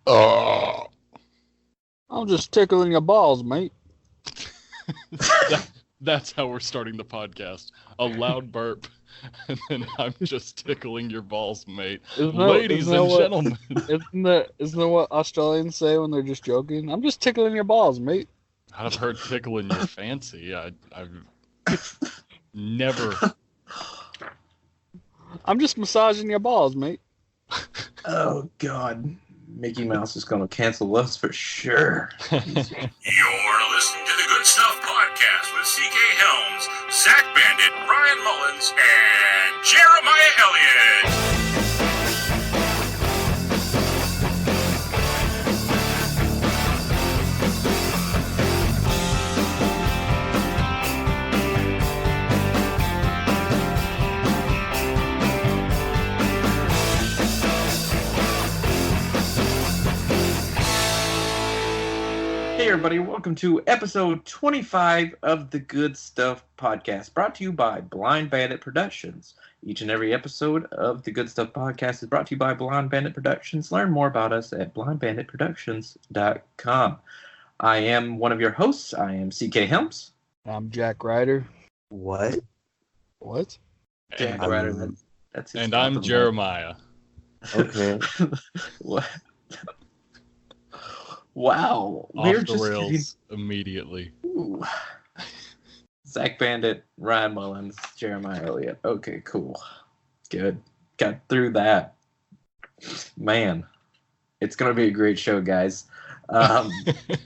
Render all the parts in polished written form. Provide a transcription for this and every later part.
I'm just tickling your balls, mate. That's how we're starting the podcast. A loud burp, and then I'm just tickling your balls, mate. Ladies and gentlemen. Isn't that what Australians say when they're just joking? I'm just tickling your balls, mate. I've heard tickling your fancy. I've never. I'm just massaging your balls, mate. Oh, God. Mickey Mouse is going to cancel us for sure. You're listening to the Good Stuff Podcast with C.K. Helms, Zach Bandit, Ryan Mullins, and Jeremiah Elliott. Hey everybody, welcome to episode 25 of the Good Stuff Podcast, brought to you by Blind Bandit Productions. Each and every episode of the Good Stuff Podcast is brought to you by Blind Bandit Productions. Learn more about us at blindbanditproductions.com. I am one of your hosts. I am C.K. Helms. I'm Jack Ryder. What? Jack Ryder. That's his and I'm Jeremiah. Okay. What? Wow. Off the rails immediately. Ooh. Zach Bandit, Ryan Mullins, Jeremiah Elliott. Okay, cool. Good. Got through that. Man, it's going to be a great show, guys.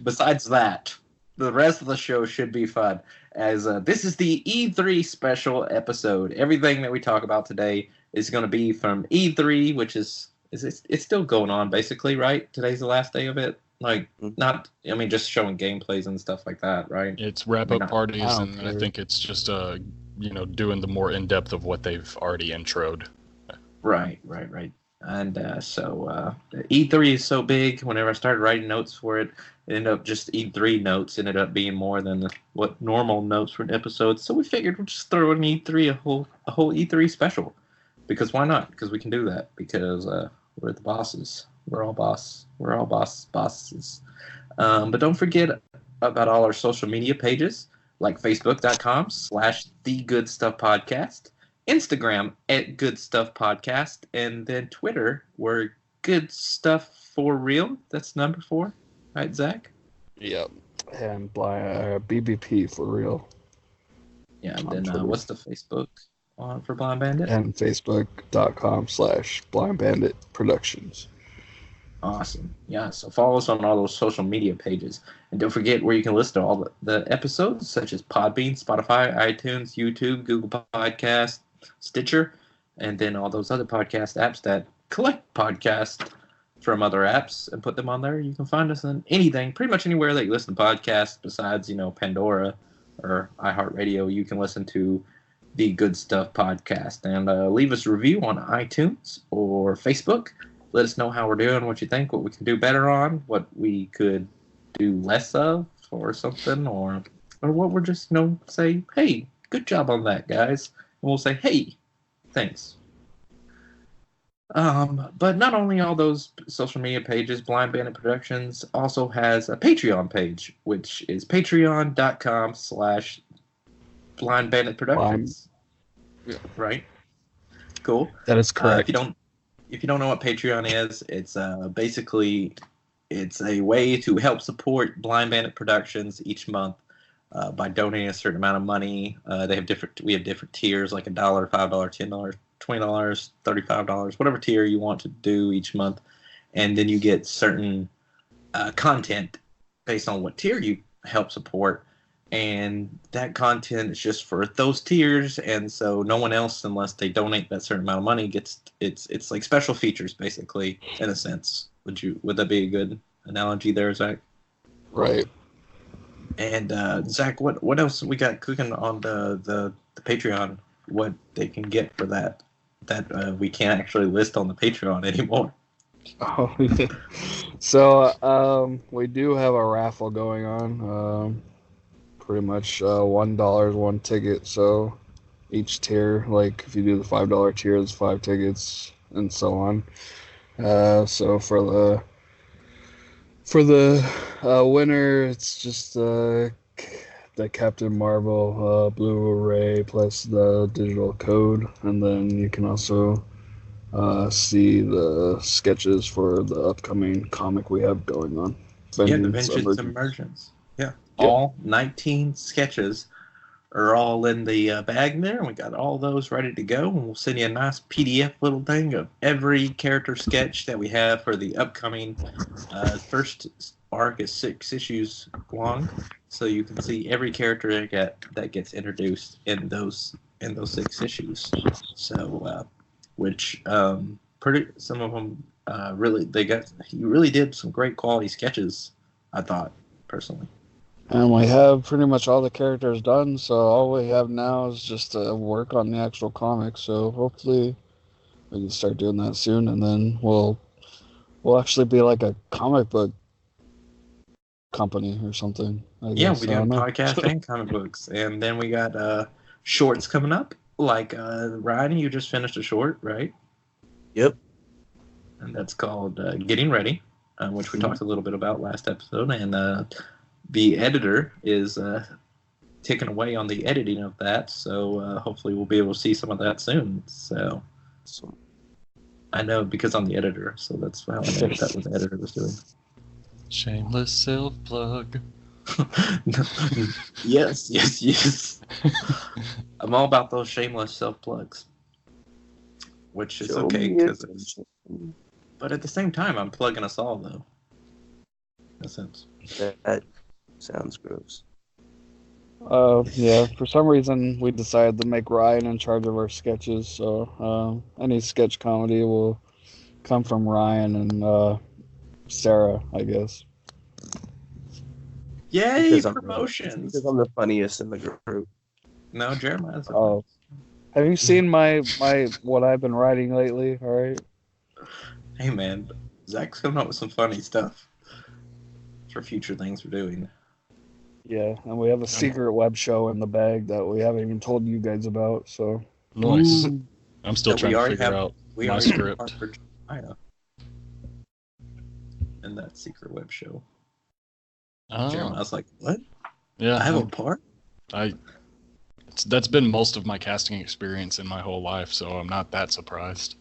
Besides that, the rest of the show should be fun, as this is the E3 special episode. Everything that we talk about today is going to be from E3, which it's still going on, basically, right? Today's the last day of it. Just showing gameplays and stuff like that, right? It's wrap-up parties, and I think it's just, doing the more in-depth of what they've already introed. Right. And so E3 is so big, whenever I started writing notes for it, it ended up just E3 notes ended up being more than what normal notes for an episode. So we figured we'll just throw in E3, a whole E3 special. Because why not? Because we can do that. Because we're the bosses. We're all bosses. But don't forget about all our social media pages, like Facebook.com/TheGoodStuffPodcast, Instagram @GoodStuffPodcast, and then Twitter, we're Good Stuff for Real. That's number 4, right, Zach? Yep. And BBP for real. Yeah, and then what's the Facebook for Blind Bandit? And Facebook.com/BlindBanditProductions. Awesome. Yeah, so follow us on all those social media pages. And don't forget where you can listen to all the episodes, such as Podbean, Spotify, iTunes, YouTube, Google Podcast, Stitcher, and then all those other podcast apps that collect podcasts from other apps and put them on there. You can find us on anything, pretty much anywhere that you listen to podcasts besides, Pandora or iHeartRadio. You can listen to the Good Stuff Podcast. And leave us a review on iTunes or Facebook. Let us know how we're doing, what you think, what we can do better on, what we could do less of or something, or what we're just, say, hey, good job on that, guys. And we'll say, hey, thanks. But not only all those social media pages, Blind Bandit Productions also has a Patreon page, which is patreon.com/blindbanditproductions. Yeah. Right? Cool. That is correct. If you don't know what Patreon is, it's basically it's a way to help support Blind Bandit Productions each month by donating a certain amount of money. We have different tiers, like $1, $5, $10, $20, $35, whatever tier you want to do each month, and then you get certain content based on what tier you help support. And that content is just for those tiers, and so no one else, unless they donate that certain amount of money, gets it's like special features, basically, in a sense. Would that be a good analogy there, Zach? Right. And Zach, what else we got cooking on the Patreon? What they can get for that we can't actually list on the Patreon anymore. Oh, yeah. So we do have a raffle going on. Pretty much $1 is 1 ticket, so each tier, like if you do the $5 tier, there's 5 tickets, and so on. So for the For the winner, it's just the Captain Marvel Blu-ray plus the digital code, and then you can also see the sketches for the upcoming comic we have going on. The Vengeance Vengeance Emergence. Emergence. Yeah. Yep. All 19 sketches are all in the bag there, and we got all those ready to go. And we'll send you a nice PDF little thing of every character sketch that we have for the upcoming first arc is 6 issues long, so you can see every character that gets introduced in those 6 issues. So, which some of them you really did some great quality sketches, I thought personally. And we have pretty much all the characters done, so all we have now is just to work on the actual comic. So hopefully we can start doing that soon, and then we'll actually be like a comic book company or something. Yeah, we do a podcast and comic books, and then we got shorts coming up. Like Ryan, you just finished a short, right? Yep. And that's called Getting Ready, which we talked a little bit about last episode, and the editor is ticking away on the editing of that, so hopefully we'll be able to see some of that soon. So I know because I'm the editor, so that's how I know that what the editor was doing. Shameless self-plug. Yes. I'm all about those shameless self-plugs, which is okay, but at the same time, I'm plugging us all, though. In a sense. That sounds gross. Yeah, for some reason we decided to make Ryan in charge of our sketches, so any sketch comedy will come from Ryan and Sarah, I guess. Yay, Because promotions! I'm the funniest in the group. No, Jeremiah's. Oh, have you seen my what I've been writing lately? All right. Hey man, Zach's coming up with some funny stuff for future things we're doing. Yeah, and we have a secret web show in the bag that we haven't even told you guys about. So Nice. I'm still That trying we to already figure have- out We my already have script. part for China in that secret web show. Oh, Jeremiah's like, what? yeah. I have a part? That's been most of my casting experience in my whole life, so I'm not that surprised.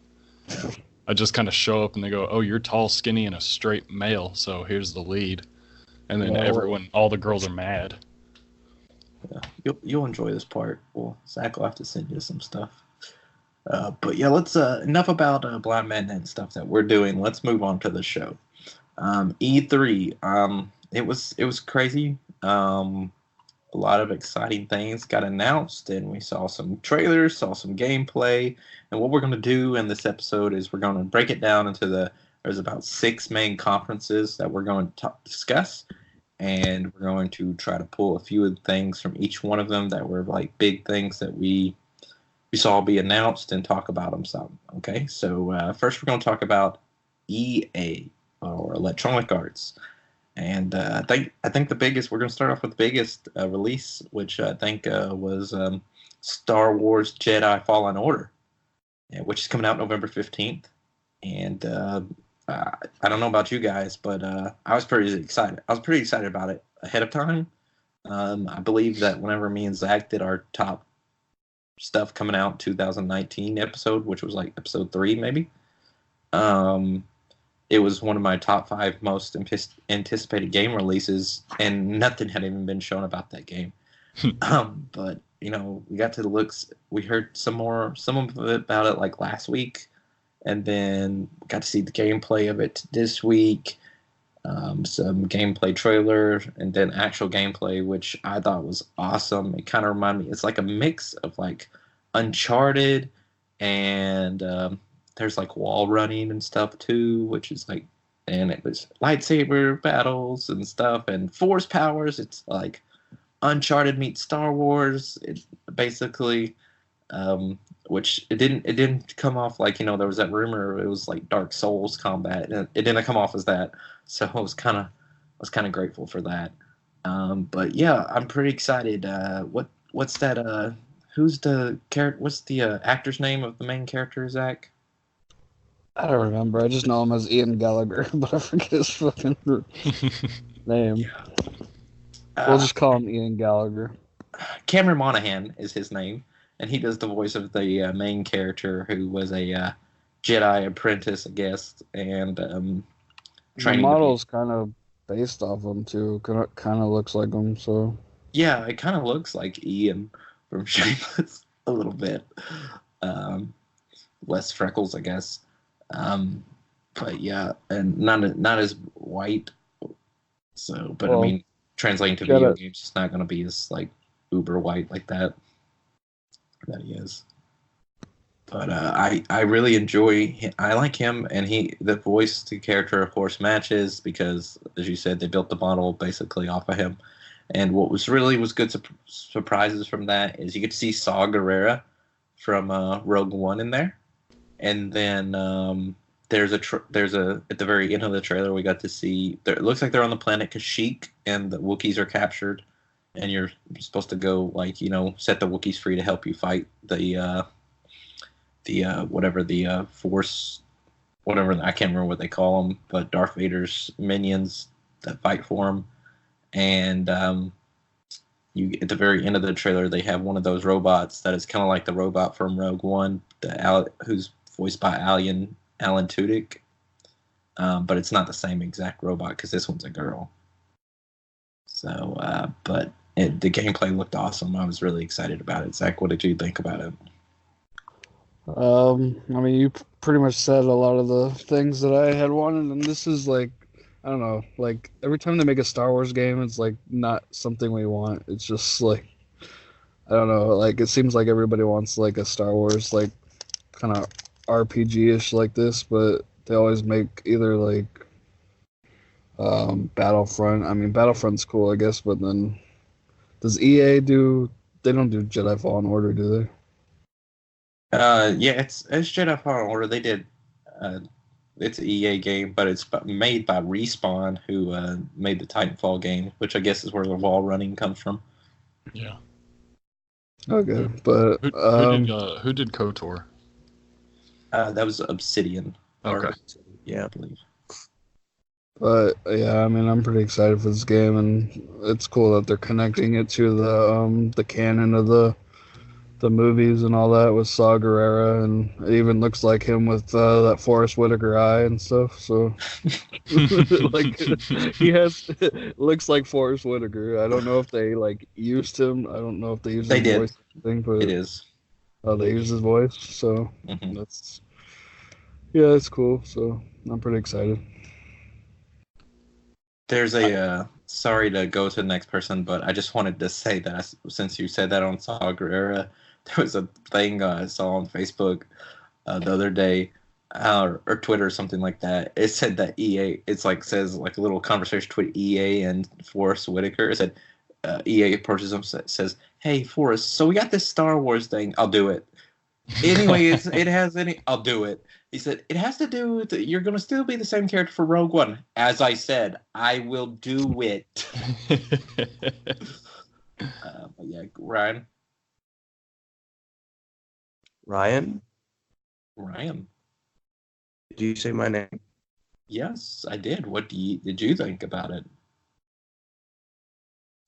I just kind of show up and they go, "Oh, you're tall, skinny, and a straight male, so here's the lead." And then Yeah, all the girls are mad. Yeah, you'll enjoy this part. Well, Zach will have to send you some stuff. But yeah, let's enough about Blind Men and stuff that we're doing. Let's move on to the show. E3. It was crazy. A lot of exciting things got announced, and we saw some trailers, saw some gameplay. And what we're going to do in this episode is we're going to break it down into there's about 6 main conferences that we're going to discuss. And we're going to try to pull a few of the things from each one of them that were like big things that we saw be announced and talk about them some. Okay, so first we're going to talk about EA, or Electronic Arts. And I think the biggest, we're going to start off with the biggest release, which I think was Star Wars Jedi Fallen Order, which is coming out November 15th. And I don't know about you guys, but I was pretty excited. I was pretty excited about it ahead of time. I believe that whenever me and Zach did our top stuff coming out 2019 episode, which was like episode 3 maybe, it was one of my top 5 most anticipated game releases, and nothing had even been shown about that game. But we got to the looks. We heard some of it about it like last week, and then got to see the gameplay of it this week. Some gameplay trailer, and then actual gameplay, which I thought was awesome. It kind of reminded me. It's like a mix of like Uncharted and there's like wall running and stuff too, which is like, and it was lightsaber battles and stuff and force powers. It's like Uncharted meets Star Wars. It basically, which it didn't come off like, there was that rumor it was like Dark Souls combat, and it didn't come off as that. So I was kind of grateful for that. But yeah, I'm pretty excited. What's that? Who's the character? What's the actor's name of the main character, Zach? I don't remember. I just know him as Ian Gallagher, but I forget his fucking name. We'll just call him Ian Gallagher. Cameron Monaghan is his name, and he does the voice of the main character who was a Jedi apprentice, I guess, and The training to be. model's kind of based off him too. Kind of looks like him. So Yeah, it kind of looks like Ian from Shameless a little bit. Less freckles, I guess. But yeah, and not as white. So, but I Well, mean, translating to Jedi- video games, it's not going to be as like uber white like that he is. But I really enjoy him. I like him, and the voice to character of course matches because, as you said, they built the model basically off of him. And what was good surprises from that is you get to see Saw Gerrera from Rogue One in there, and then there's a at the very end of the trailer we got to see it looks like they're on the planet Kashyyyk and the Wookiees are captured, and you're supposed to go set the Wookiees free to help you fight the Force, whatever, I can't remember what they call them, but Darth Vader's minions that fight for him. And you at the very end of the trailer, they have one of those robots that is kind of like the robot from Rogue One, who's voiced by Alan Tudyk, but it's not the same exact robot because this one's a girl. So, but the gameplay looked awesome. I was really excited about it. Zach, what did you think about it? I mean, you pretty much said a lot of the things that I had wanted, and this is like, I don't know, like every time they make a Star Wars game, it's like not something we want. It's just like, I don't know, like it seems like everybody wants like a Star Wars like kind of RPG-ish like this, but they always make either like Battlefront. I mean, Battlefront's cool, I guess, but then does EA do? They don't do Jedi Fallen Order, do they? Yeah, it's Jedi Fallen Order. They did. It's an EA game, but it's made by Respawn, who made the Titanfall game, which I guess is where the wall running comes from. Yeah. Okay, but Who did KOTOR? That was Obsidian. Okay. Yeah, I believe. But yeah, I mean, I'm pretty excited for this game, and it's cool that they're connecting it to the canon of the movies and all that with Saw Gerrera, and it even looks like him with that Forrest Whitaker eye and stuff. So, like, looks like Forrest Whitaker. I don't know if they like used him. I don't know if they used his voice thing, but it is. Oh, they used his voice. So Mm-hmm. that's cool. So I'm pretty excited. There's sorry to go to the next person, but I just wanted to say that since you said that on Saw Gerrera, there was a thing I saw on Facebook the other day, or Twitter or something like that. It said that EA, says like a little conversation between EA and Forrest Whitaker. It said EA approaches him, says, "Hey Forrest, so we got this Star Wars thing. I'll do it. Anyway, I'll do it." He said, "It has to do with you're going to still be the same character for Rogue One." As I said, I will do it. But yeah, Ryan. Ryan? Did you say my name? Yes, I did. What did you think about it?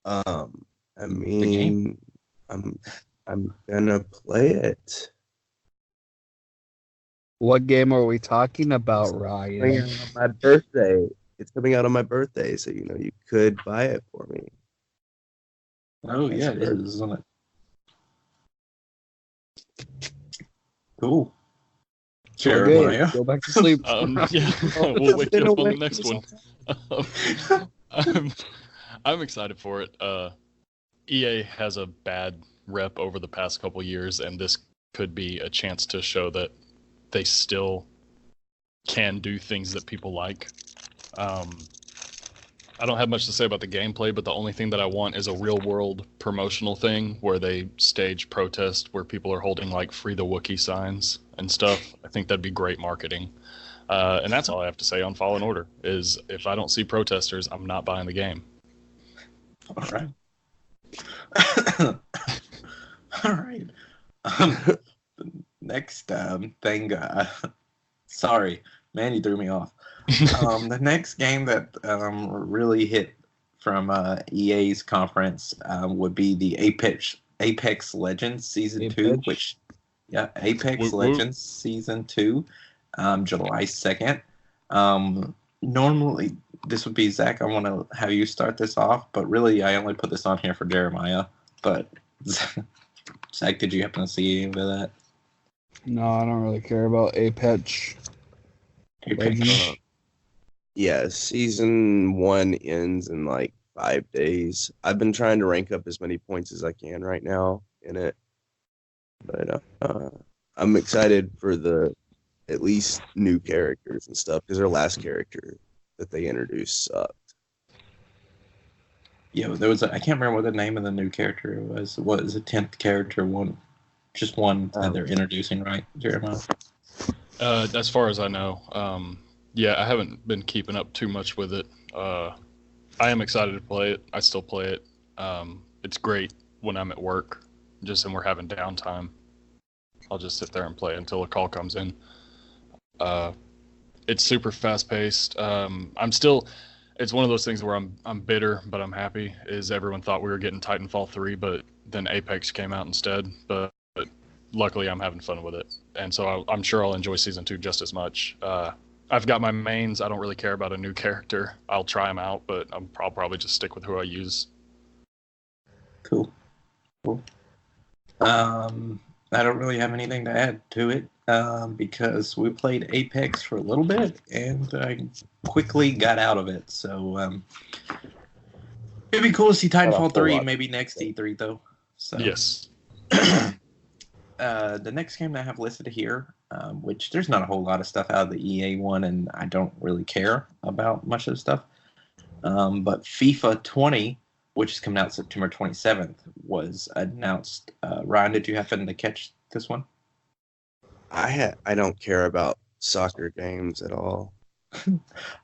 I mean, I'm gonna play it. What game are we talking about, Ryan? On my birthday. It's coming out on my birthday, so you could buy it for me. Oh yeah, it is, isn't it? Cool. Sure, Okay, Mario. go back to sleep. Yeah, we'll wake you up on the next one. I'm excited for it. EA has a bad rep over the past couple years, and this could be a chance to show that they still can do things that people like. I don't have much to say about the gameplay, but the only thing that I want is a real-world promotional thing where they stage protest, where people are holding like "Free the Wookiee" signs and stuff. I think that'd be great marketing. And that's all I have to say on Fallen Order. Is if I don't see protesters, I'm not buying the game. All right. All right. The next thing Sorry, man, you threw me off. The next game that really hit from EA's conference would be the Apex Legends Season 2, which, Apex Legends Season 2, July 2nd. Normally, this would be Zach. I want to have you start this off, but really, I only put this on here for Jeremiah. But Zach, did you happen to see any of that? No, I don't really care about Apex. Yeah, season 1 ends in like 5 days. I've been trying to rank up as many points as I can right now in it, but I'm excited for the at least new characters and stuff because their last character that they introduced sucked. Yeah, there was I can't remember what the name of the new character was. What is the 10th character? Just one that they're introducing, right, Jeremiah? As far as I know, yeah, I haven't been keeping up too much with it. I am excited to play it. I still play it. It's great when I'm at work, and we're having downtime. I'll just sit there and play until a call comes in. It's super fast paced. It's one of those things where I'm bitter, but I'm happy. Is everyone thought we were getting Titanfall 3, but then Apex came out instead. But luckily, I'm having fun with it, and so I'm sure I'll enjoy Season 2 just as much. I've got my mains. I don't really care about a new character. I'll try them out, but I'll probably just stick with who I use. Cool. I don't really have anything to add to it because we played Apex for a little bit and I quickly got out of it. So it'd be cool to see Titanfall 3 maybe next E3 though. So. Yes. The next game that I have listed here, which there's not a whole lot of stuff out of the EA one, and I don't really care about much of the stuff. But FIFA 20, which is coming out September 27th, was announced. Ryan, did you happen to catch this one? I don't care about soccer games at all.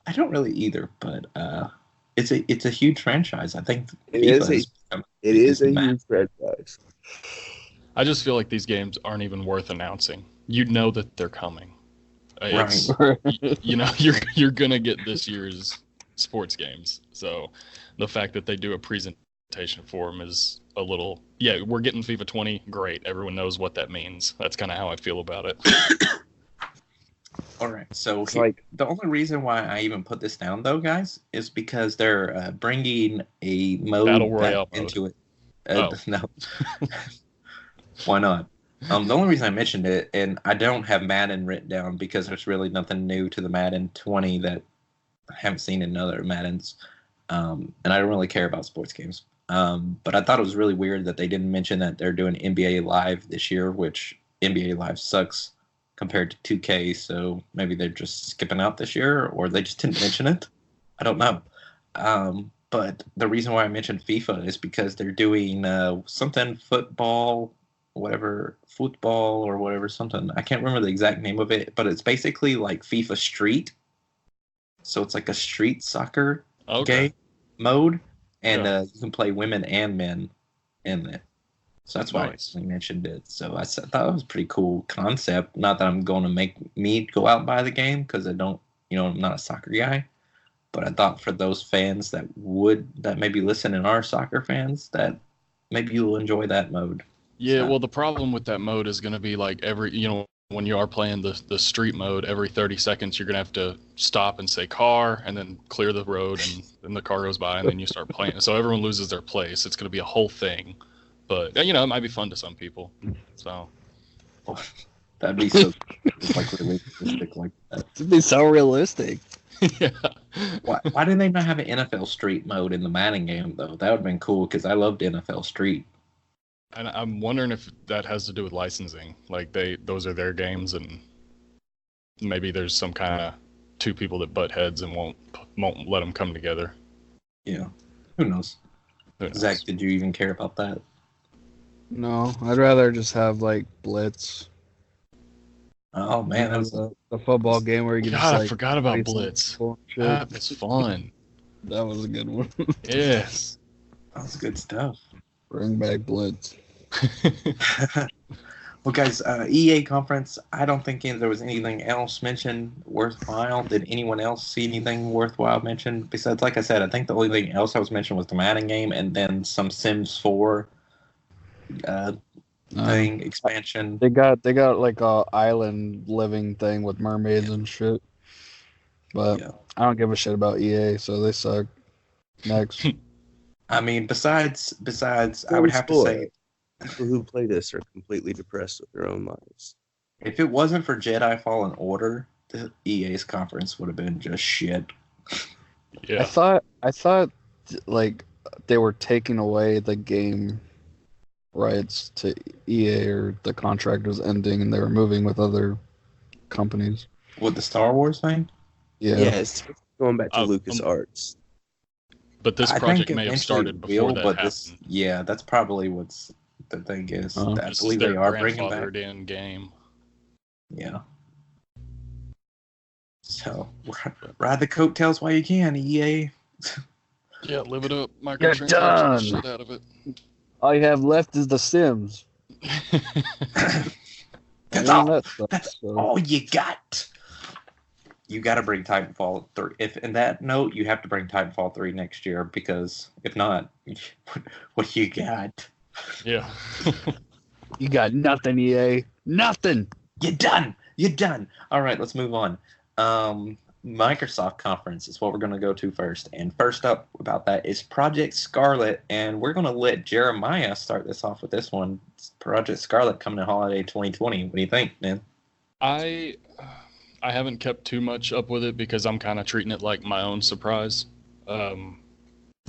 I don't really either, but it's a huge franchise. I think it is a huge franchise. I just feel like these games aren't even worth announcing. You know that they're coming. Right. You know you're gonna get this year's sports games. So the fact that they do a presentation for them is a little. Yeah, we're getting FIFA 20. Great. Everyone knows what that means. That's kind of how I feel about it. All right. So the only reason why I even put this down, though, guys, is because they're bringing a mode Battle Royale into mode. it. No. Why not? The only reason I mentioned it, and I don't have Madden written down because there's really nothing new to the Madden 20 that I haven't seen in other Maddens, and I don't really care about sports games. But I thought it was really weird that they didn't mention that they're doing NBA Live this year, which NBA Live sucks compared to 2K, so maybe they're just skipping out this year, or they just didn't mention it. I don't know. But the reason why I mentioned FIFA is because they're doing something football or whatever, something. I can't remember the exact name of it, but it's basically like FIFA Street. So it's like a street soccer game mode, and you can play women and men in it. So that's why I mentioned it. So I thought it was a pretty cool concept. Not that I'm going to make me go out and buy the game because I'm not a soccer guy. But I thought for those fans that maybe listen and are soccer fans, that maybe you'll enjoy that mode. Yeah, well, the problem with that mode is going to be like when you are playing the street mode, every 30 seconds you're going to have to stop and say car and then clear the road and then the car goes by and then you start playing. So everyone loses their place. It's going to be a whole thing. But, it might be fun to some people. So that'd be so realistic like that. It'd be so realistic. Yeah. Why didn't they not have an NFL Street mode in the Madden game, though? That would have been cool because I loved NFL Street. And I'm wondering if that has to do with licensing. Like those are their games, and maybe there's some kind of two people that butt heads and won't let them come together. Yeah, who knows? Zach, did you even care about that? No, I'd rather just have like Blitz. Oh man, that was the football game where you I forgot about Blitz. That was fun. That was a good one. Yes, that was good stuff. Bring back Blitz. Well, guys, EA conference. I don't think there was anything else mentioned worthwhile. Did anyone else see anything worthwhile mentioned? Besides, like I said, I think the only thing else I was mentioned was the Madden game, and then some Sims 4 thing expansion. They got like a island living thing with mermaids and shit. But Yeah. I don't give a shit about EA, so they suck. Next. I mean, besides, I would have to say, people who play this are completely depressed with their own lives. if it wasn't for Jedi Fallen Order, the EA's conference would have been just shit. Yeah. I thought like they were taking away the game rights to EA, or the contract was ending and they were moving with other companies. With the Star Wars thing? Yeah, it's going back to LucasArts. But this project may have started before that happened. That's probably what's the thing is. I This believe is their they are bringing back. grandfathered in game. Yeah. So ride the coattails while you can, EA. Yeah, live it up. You're Microtransactions done. the shit out of it. All you have left is The Sims. That's all you got. You got to bring Titanfall 3. If in that note, you have to bring Titanfall 3 next year, because if not, what you got? Yeah. You got nothing, EA. Nothing. You're done. You're done. All right, let's move on. Microsoft conference is what we're going to go to first. And first up about that is Project Scarlet. And we're going to let Jeremiah start this off with this one. It's Project Scarlet coming in holiday 2020. What do you think, man? I haven't kept too much up with it because I'm kind of treating it like my own surprise. I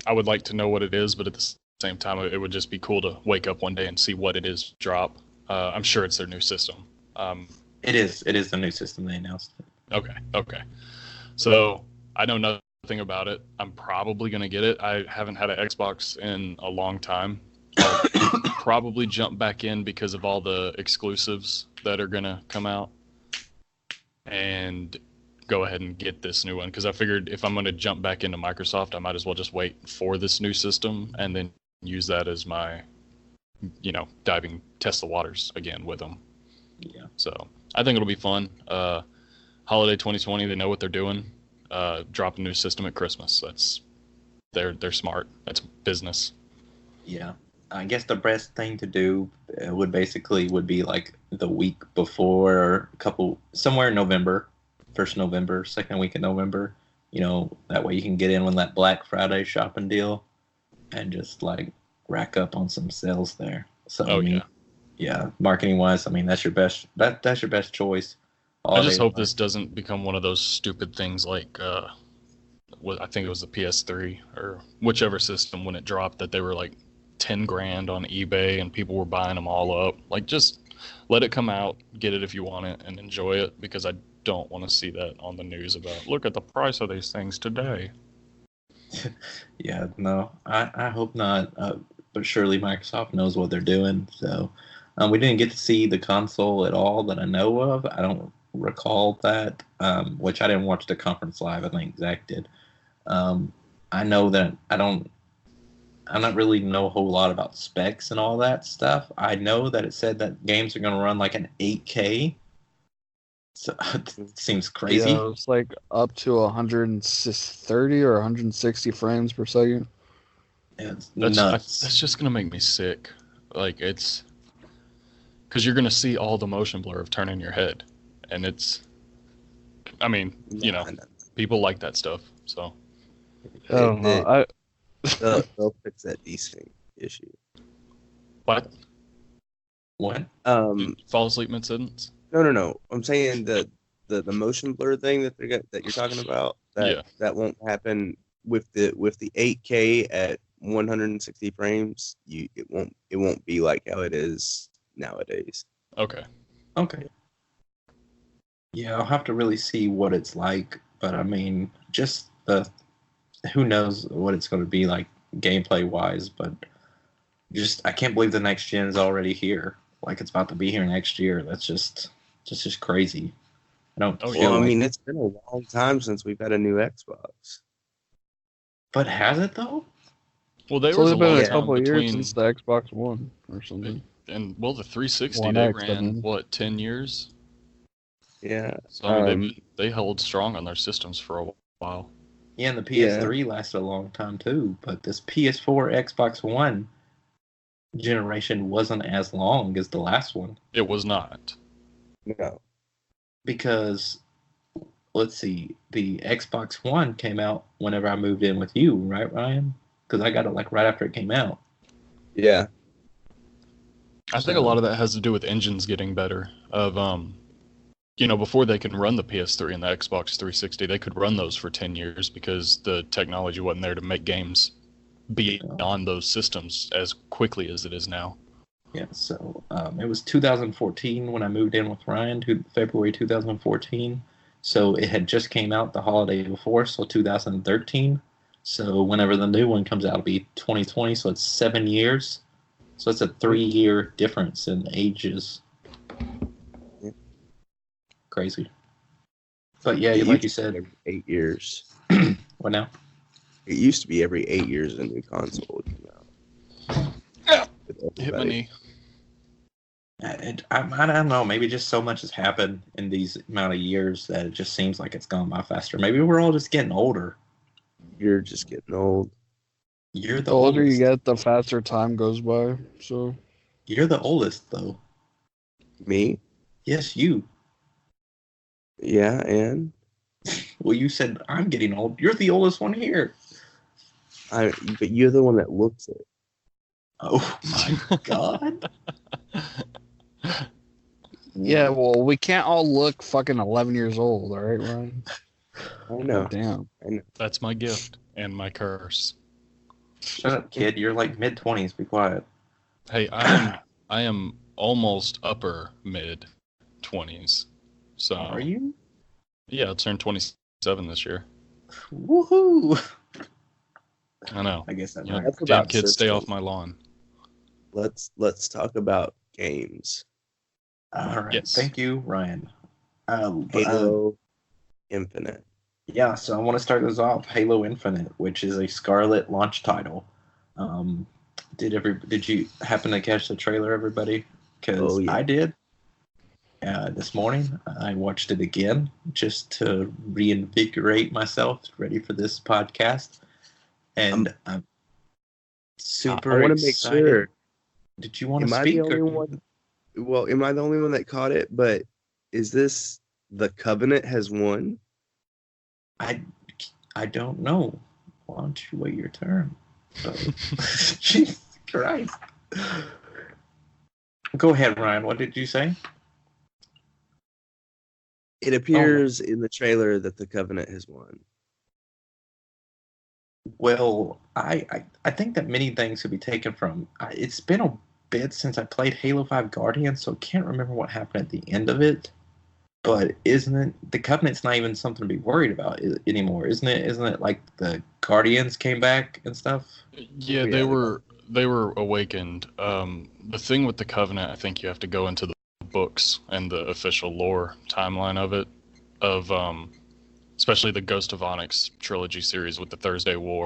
would like to know what it is, but at the same time, it would just be cool to wake up one day and see what it is drop. I'm sure it's their new system. It is the new system they announced. Okay. So I know nothing about it. I'm probably going to get it. I haven't had an Xbox in a long time. I'll probably jump back in because of all the exclusives that are going to come out, and go ahead and get this new one, because I figured if I'm going to jump back into Microsoft, I might as well just wait for this new system and then use that as my, test the waters again with them. Yeah. So I think it'll be fun. Holiday 2020, they know what they're doing. Drop a new system at Christmas. They're smart. That's business. Yeah. I guess the best thing to do would be like the week before, somewhere in November, 1st November, 2nd week of November. That way you can get in on that Black Friday shopping deal and just like rack up on some sales there. So yeah, marketing wise, that's your best. That's your best choice. I just hope this doesn't become one of those stupid things like I think it was the PS3 or whichever system when it dropped, that they were like $10,000 on eBay and people were buying them all up. Like, just let it come out, get it if you want it, and enjoy it, because I don't want to see that on the news about, look at the price of these things today. Yeah, no, I hope not. But surely Microsoft knows what they're doing. So we didn't get to see the console at all that I know of. I don't recall that, which I didn't watch the conference live. I think Zach did. I know that I not really know a whole lot about specs and all that stuff. I know that it said that games are going to run like an 8K. So it seems crazy. Yeah, it's like up to 130 or 160 frames per second. It's nuts. That's just going to make me sick. Like, it's because you're going to see all the motion blur of turning your head. And it's, people like that stuff. So They'll fix that desync issue. What? Fall asleep mid-sentence? No. I'm saying the motion blur thing that you're talking about. That won't happen with the 8K at 160 frames. It won't be like how it is nowadays. Okay. Yeah, I'll have to really see what it's like, but just who knows what it's going to be like gameplay wise, but I can't believe the next gen is already here. Like, it's about to be here next year. That's just crazy. It's been a long time since we've had a new Xbox. But has it though? Well, there was been a couple years since the Xbox One or something. And well, the 360 One they X, I ran mean. what 10 years. Yeah. So I mean, they held strong on their systems for a while. Yeah, and the PS3 lasted a long time too, but this PS4, Xbox One generation wasn't as long as the last one. It was not. No. Because, let's see, the Xbox One came out whenever I moved in with you, right, Ryan? Because I got it like right after it came out. Yeah. I think a lot of that has to do with engines getting better. Before they can run the PS3 and the Xbox 360, they could run those for 10 years because the technology wasn't there to make games beyond those systems as quickly as it is now. Yeah, so it was 2014 when I moved in with Ryan, February 2014. So it had just came out the holiday before, so 2013. So whenever the new one comes out, it'll be 2020, so it's 7 years. So it's a 3-year difference in ages. Yeah. Crazy. But yeah, like you said, every 8 years. What now? It used to be every 8 years a new console would come out. Yeah. Hit my knee. I don't know. Maybe just so much has happened in these amount of years that it just seems like it's gone by faster. Maybe we're all just getting older. You're just getting old. You're The older oldest. you get, the faster time goes by. So You're the oldest, though. Me? Yes, you. Yeah, and Well, you said I'm getting old. You're the oldest one here. but you're the one that looks it. Oh my god. yeah, well, we can't all look fucking 11 years old, all right, Ryan? I know. Damn. That's my gift and my curse. Shut up, kid. You're like mid-20s. Be quiet. Hey, I am almost upper mid 20s. So Are you? Yeah, I'll turn 27 this year. Woohoo! I know. I guess that's You know, right. That's damn about kids, stay systems. off my lawn. Let's talk about games. All right. Yes. Thank you, Ryan. Halo Infinite. Yeah, so I want to start this off. Halo Infinite, which is a Scarlet launch title. Did you happen to catch the trailer, everybody? Because yeah. I did. This morning, I watched it again just to reinvigorate myself, ready for this podcast. And I'm super I want to make excited. sure. Did you want to Am I speak? the only one? Well, am I the only one that caught it? But is this the Covenant has won? I don't know. Why don't you wait your turn? Jesus Christ. Go ahead, Ryan. What did you say? It appears in the trailer that the Covenant has won. Well, I think that many things could be taken from. It's been a bit since I played Halo 5 Guardians, so I can't remember what happened at the end of it. But isn't it the Covenant's not even something to be worried about anymore? Isn't it? Isn't it like the Guardians came back and stuff? Yeah, they were awakened. The thing with the Covenant, I think you have to go into the books and the official lore timeline of it, especially the Ghost of Onyx trilogy series with the Thursday War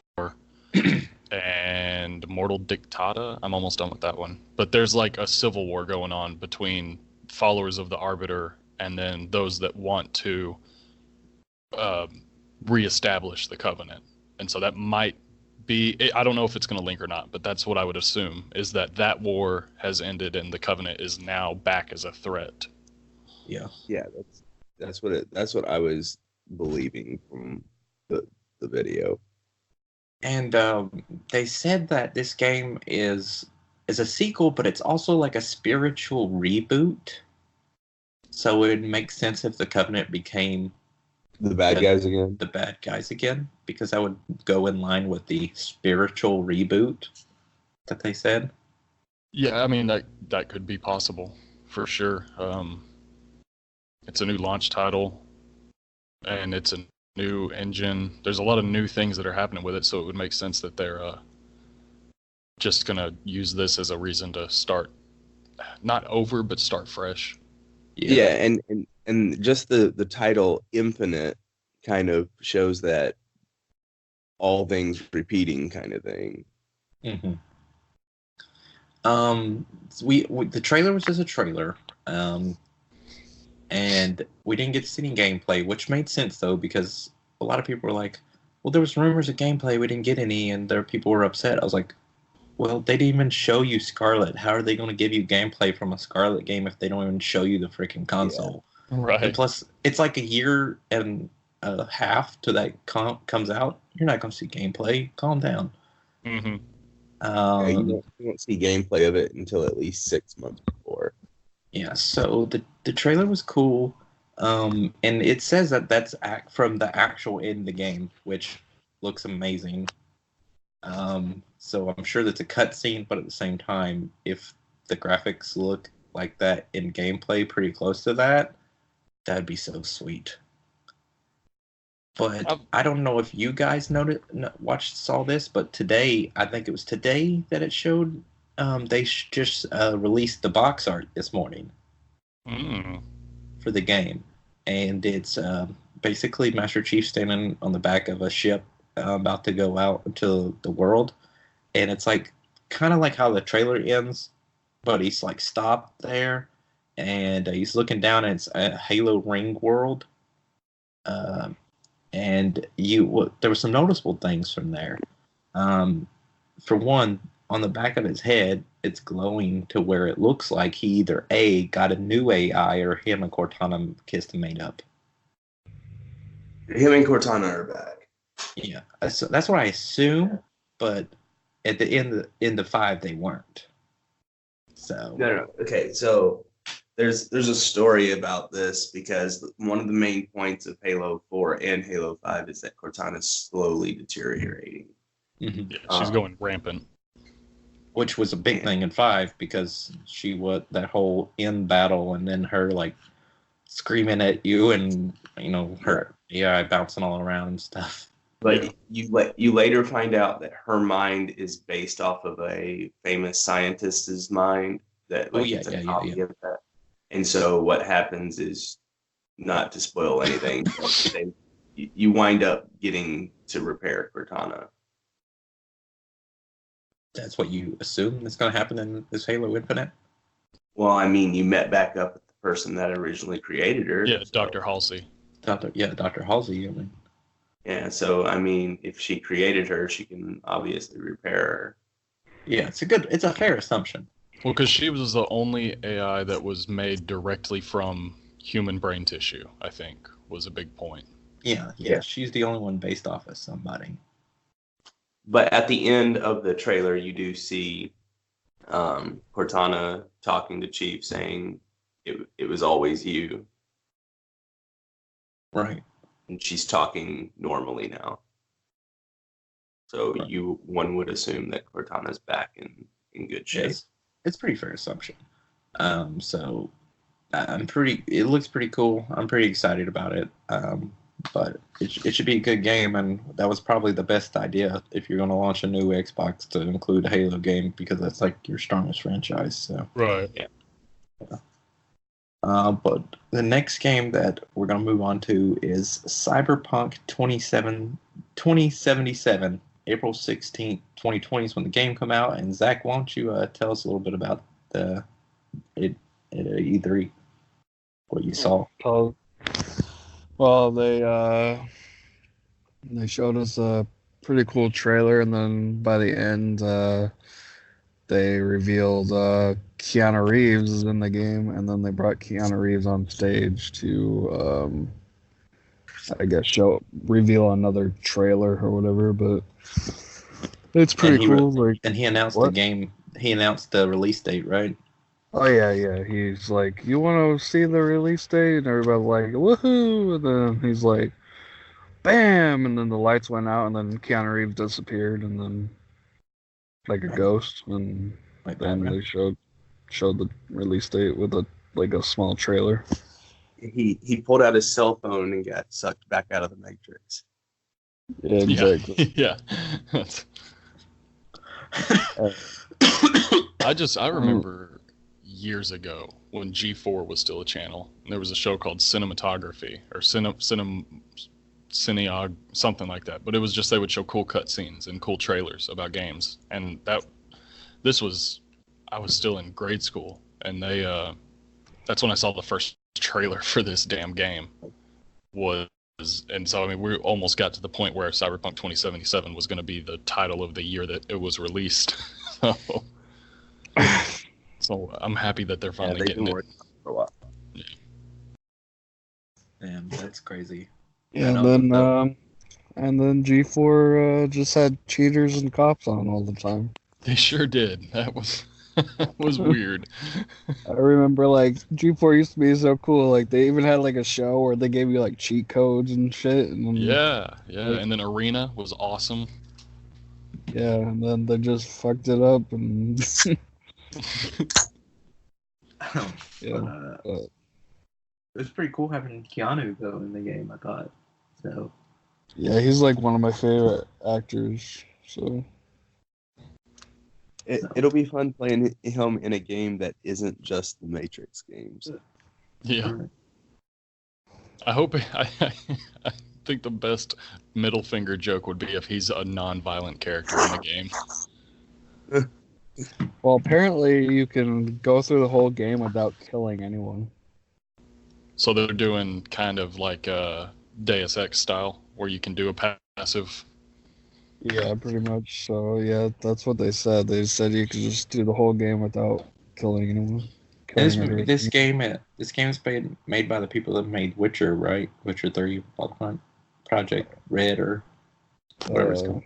and Mortal Dictata. I'm almost done with that one. But there's like a civil war going on between followers of the Arbiter and then those that want to reestablish the Covenant. And so that might be, I don't know if it's going to link or not, but that's what I would assume, is that war has ended and the Covenant is now back as a threat. Yeah. Yeah, that's what I was believing from the video. And they said that this game is a sequel, but it's also like a spiritual reboot. So it would make sense if the Covenant became The bad guys again. the bad guys again, because that would go in line with the spiritual reboot that they said. Yeah, I mean, that could be possible, for sure. It's a new launch title, and it's a new engine. There's a lot of new things that are happening with it, so it would make sense that they're just going to use this as a reason to start, not over, but start fresh. Yeah, and just the title Infinite kind of shows that all things repeating kind of thing. Mm-hmm. we the trailer was just a trailer, and we didn't get to see any gameplay, which made sense though because a lot of people were like, "Well, there was rumors of gameplay, we didn't get any," and there people were upset. I was like, "Well, they didn't even show you Scarlet. How are they going to give you gameplay from a Scarlet game if they don't even show you the freaking console?" Right. And plus, it's like a year and a half to that comes out. You're not going to see gameplay. Calm down. Mm-hmm. Yeah, you won't see gameplay of it until at least 6 months before. Yeah, so the trailer was cool, and it says that that's from the actual in the game, which looks amazing. So I'm sure that's a cutscene, but at the same time, if the graphics look like that in gameplay, pretty close to that, that'd be so sweet. But I don't know if you guys saw this, but today, I think it was today that it showed. They just released the box art this morning for the game, and it's basically Master Chief standing on the back of a ship about to go out into the world, and it's like kind of like how the trailer ends, but he's like stopped there, and he's looking down, and it's a Halo ring world. And there were some noticeable things from there. For one, on the back of his head, it's glowing to where it looks like he either A, got a new AI, or him and Cortana kissed and made up. Him and Cortana are back. Yeah, so that's what I assume, but at the end of 5, they weren't. So No. Okay, so there's a story about this because one of the main points of Halo 4 and Halo 5 is that Cortana is slowly deteriorating. Mm-hmm. Yeah, she's going rampant. Which was a big thing in 5 because she was that whole end battle and then her like screaming at you and her AI bouncing all around and stuff. But you later find out that her mind is based off of a famous scientist's mind that it's a copy of that. And so what happens is, not to spoil anything, you wind up getting to repair Cortana. That's what you assume is going to happen in this Halo Infinite? Well, I mean, you met back up with the person that originally created her. Yeah, so. Dr. Halsey. Dr. Halsey, I mean. Yeah, so, I mean, if she created her, she can obviously repair her. Yeah, it's a fair assumption. Well, because she was the only AI that was made directly from human brain tissue, I think, was a big point. Yeah. She's the only one based off of somebody. But at the end of the trailer, you do see Cortana talking to Chief saying, it was always you. Right. And she's talking normally now. So right. One would assume that Cortana's back in good shape. Yes. It's a pretty fair assumption. So it looks pretty cool. I'm pretty excited about it. But it should be a good game, and that was probably the best idea if you're going to launch a new Xbox to include a Halo game because that's like your strongest franchise. So right. Yeah. But the next game that we're going to move on to is Cyberpunk 2077. April 16th, 2020 is when the game come out. And Zach, why don't you tell us a little bit about it at E3, what you saw? Well, they showed us a pretty cool trailer, and then by the end, they revealed Keanu Reeves is in the game, and then they brought Keanu Reeves on stage to, I guess, reveal another trailer or whatever. But it's pretty cool. And he announced the game. He announced the release date, right? Oh yeah. He's like, "You want to see the release date?" And everybody's like, "Woohoo!" And then he's like, "Bam!" And then the lights went out, and then Keanu Reeves disappeared, and then like a ghost, and then they showed the release date with a small trailer. He pulled out his cell phone and got sucked back out of the Matrix. Yeah, exactly. Yeah. I remember years ago when G4 was still a channel, and there was a show called Cinematography or Cineog, something like that. But it was just they would show cool cutscenes and cool trailers about games, and this was I was still in grade school, and that's when I saw the first trailer for this damn game. And so I mean, we almost got to the point where Cyberpunk 2077 was going to be the title of the year that it was released. So I'm happy that they're finally getting it. For a while. Damn, that's crazy. Yeah, I know, and then G4 just had cheaters and cops on all the time. They sure did. That was weird. I remember like G4 used to be so cool. Like they even had like a show where they gave you like cheat codes and shit. And then, Yeah. And then Arena was awesome. Yeah, and then they just fucked it up and yeah. It was pretty cool having Keanu though in the game, I thought. So Yeah, he's like one of my favorite actors. So It'll be fun playing him in a game that isn't just the Matrix games. Yeah. I hope. I think the best middle finger joke would be if he's a non-violent character in the game. well, apparently you can go through the whole game without killing anyone. So they're doing kind of like Deus Ex style, where you can do a passive. Yeah, pretty much. So yeah, that's what they said. They said you could just do the whole game without killing anyone. this game is made by the people that made Witcher, right? Witcher 3 Project Red or whatever it's called.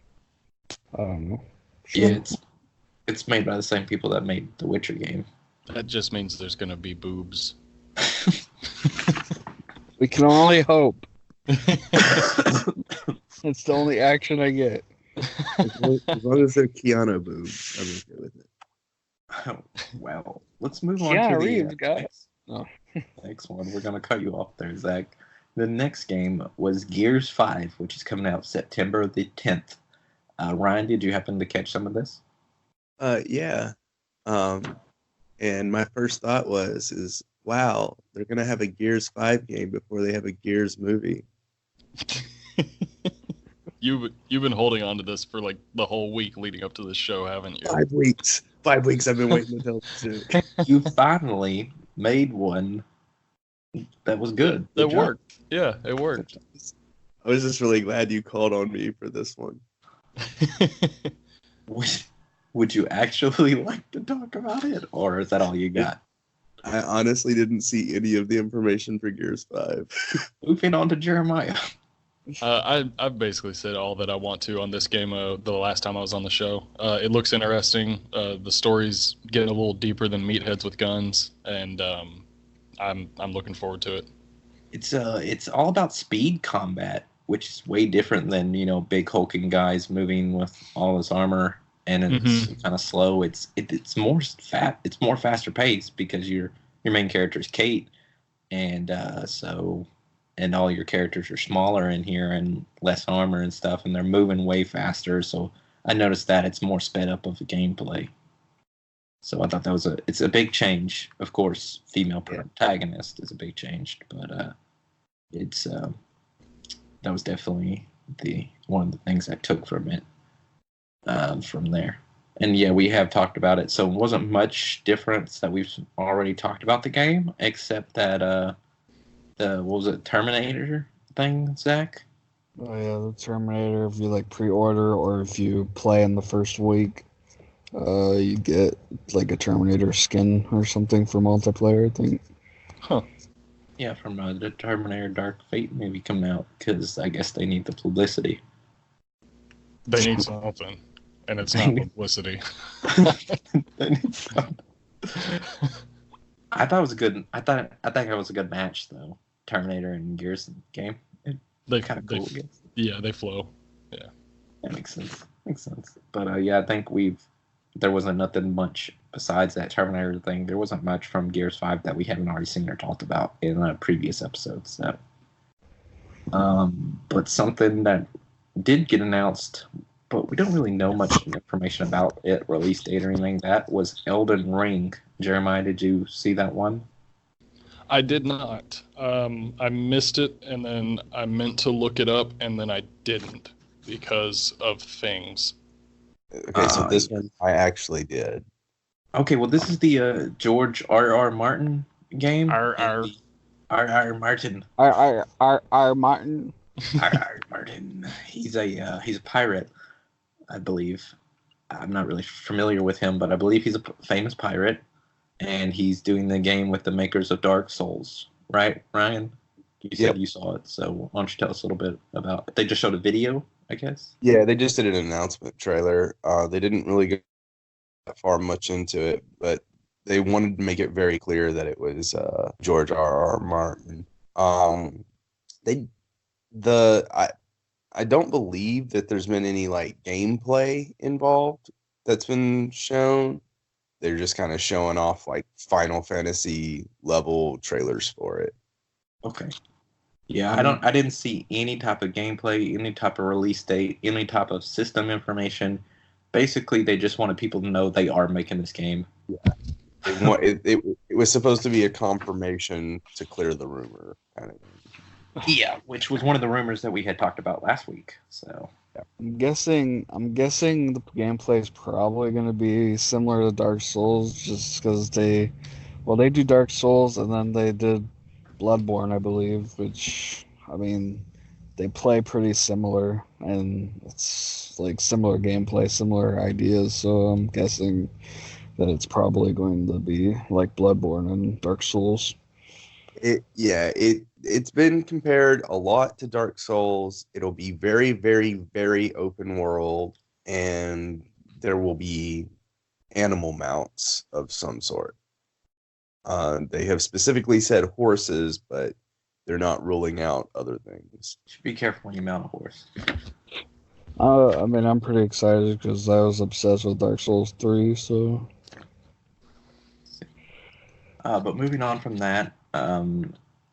I don't know. Yeah, it's made by the same people that made the Witcher game. That just means there's gonna be boobs. We can only hope. It's the only action I get. As long as they're Keanu boobs, I'm okay with it. Oh, well, let's move on Keanu to the Reeves, guys. next one. We're gonna cut you off there, Zach. The next game was Gears 5, which is coming out September the 10th. Ryan, did you happen to catch some of this? Yeah. And my first thought is wow, they're gonna have a Gears 5 game before they have a Gears movie. You've been holding on to this for like the whole week leading up to this show, haven't you? 5 weeks. 5 weeks I've been waiting to tell you. You finally made one that was good. That worked. Yeah, it worked. I was just really glad you called on me for this one. Would you actually like to talk about it, or is that all you got? I honestly didn't see any of the information for Gears 5. Moving on to Jeremiah. I've basically said all that I want to on this game the last time I was on the show. It looks interesting. The story's getting a little deeper than meatheads with guns, and I'm looking forward to it. It's all about speed combat, which is way different than big hulking guys moving with all this armor, and it's kind of slow. It's more it's more faster paced because your main character is Kate, and and all your characters are smaller in here and less armor and stuff, and they're moving way faster. So I noticed that it's more sped up of the gameplay. So I thought it's a big change. Of course, female protagonist is a big change, but that was definitely one of the things I took from it from there. And yeah, we have talked about it, so it wasn't much difference that we've already talked about the game, except that what was it, Terminator thing, Zach? Oh yeah, the Terminator. If you like pre-order or if you play in the first week, you get like a Terminator skin or something for multiplayer, I think. Huh. Yeah, from the Terminator Dark Fate movie coming out, because I guess they need the publicity. They need something, and it's not publicity. They need something. I thought it was a good. I think it was a good match though. Terminator and Gears game. They kind of cool. Yeah, they flow. Yeah, that makes sense. But yeah, I think there wasn't nothing much besides that Terminator thing. There wasn't much from Gears 5 that we haven't already seen or talked about in previous episodes. So, but something that did get announced, but we don't really know much information about it, release date or anything. That was Elden Ring. Jeremiah, did you see that one? I did not. I missed it, and then I meant to look it up, and then I didn't because of things. Okay, so this one I actually did. Okay, well, this is the George R. Martin game. R. R. Martin. R. Martin. R. Martin. He's a pirate, I believe. I'm not really familiar with him, but I believe he's a famous pirate, and he's doing the game with the makers of Dark Souls, right, Ryan? You said Yep. you saw it, so why don't you tell us a little bit about? They just showed a video, I guess. Yeah, they just did an announcement trailer. They didn't really go that far much into it, but they wanted to make it very clear that it was George R. Martin. They the I don't believe that there's been any like gameplay involved that's been shown. They're just kind of showing off like Final Fantasy level trailers for it. Okay. Yeah, I didn't see any type of gameplay, any type of release date, any type of system information. Basically, they just wanted people to know they are making this game. It was supposed to be a confirmation to clear the rumor kind of thing. Yeah, which was one of the rumors that we had talked about last week. So I'm guessing the gameplay is probably going to be similar to Dark Souls, just because they do Dark Souls and then they did Bloodborne, I believe, which, I mean, they play pretty similar, and it's like similar gameplay, similar ideas, so I'm guessing that it's probably going to be like Bloodborne and Dark Souls. It's been compared a lot to Dark Souls. It'll be very, very, very open world, and there will be animal mounts of some sort. They have specifically said horses, but they're not ruling out other things. should be careful when you mount a horse. I mean, I'm pretty excited because I was obsessed with Dark Souls 3, so... But moving on from that,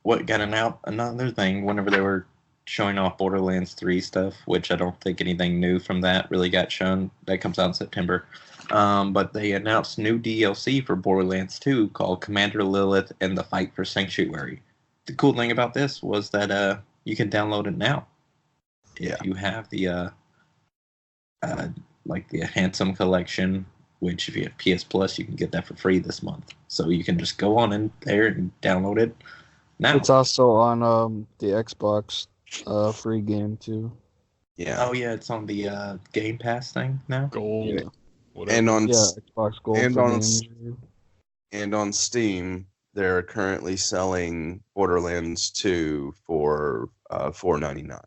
what got another thing whenever they were showing off Borderlands 3 stuff, which I don't think anything new from that really got shown. That comes out in September. But they announced new DLC for Borderlands 2 called Commander Lilith and the Fight for Sanctuary. The cool thing about this was that you can download it now. If you have the like the Handsome Collection, which if you have PS Plus, you can get that for free this month. So you can just go on in there and download it now. It's also on the Xbox free game, too. Yeah. Oh yeah, it's on the Game Pass thing now. Gold. Yeah. Whatever. And on Yeah, Xbox Gold and for on games. and on Steam, they're currently selling Borderlands 2 for $4.99,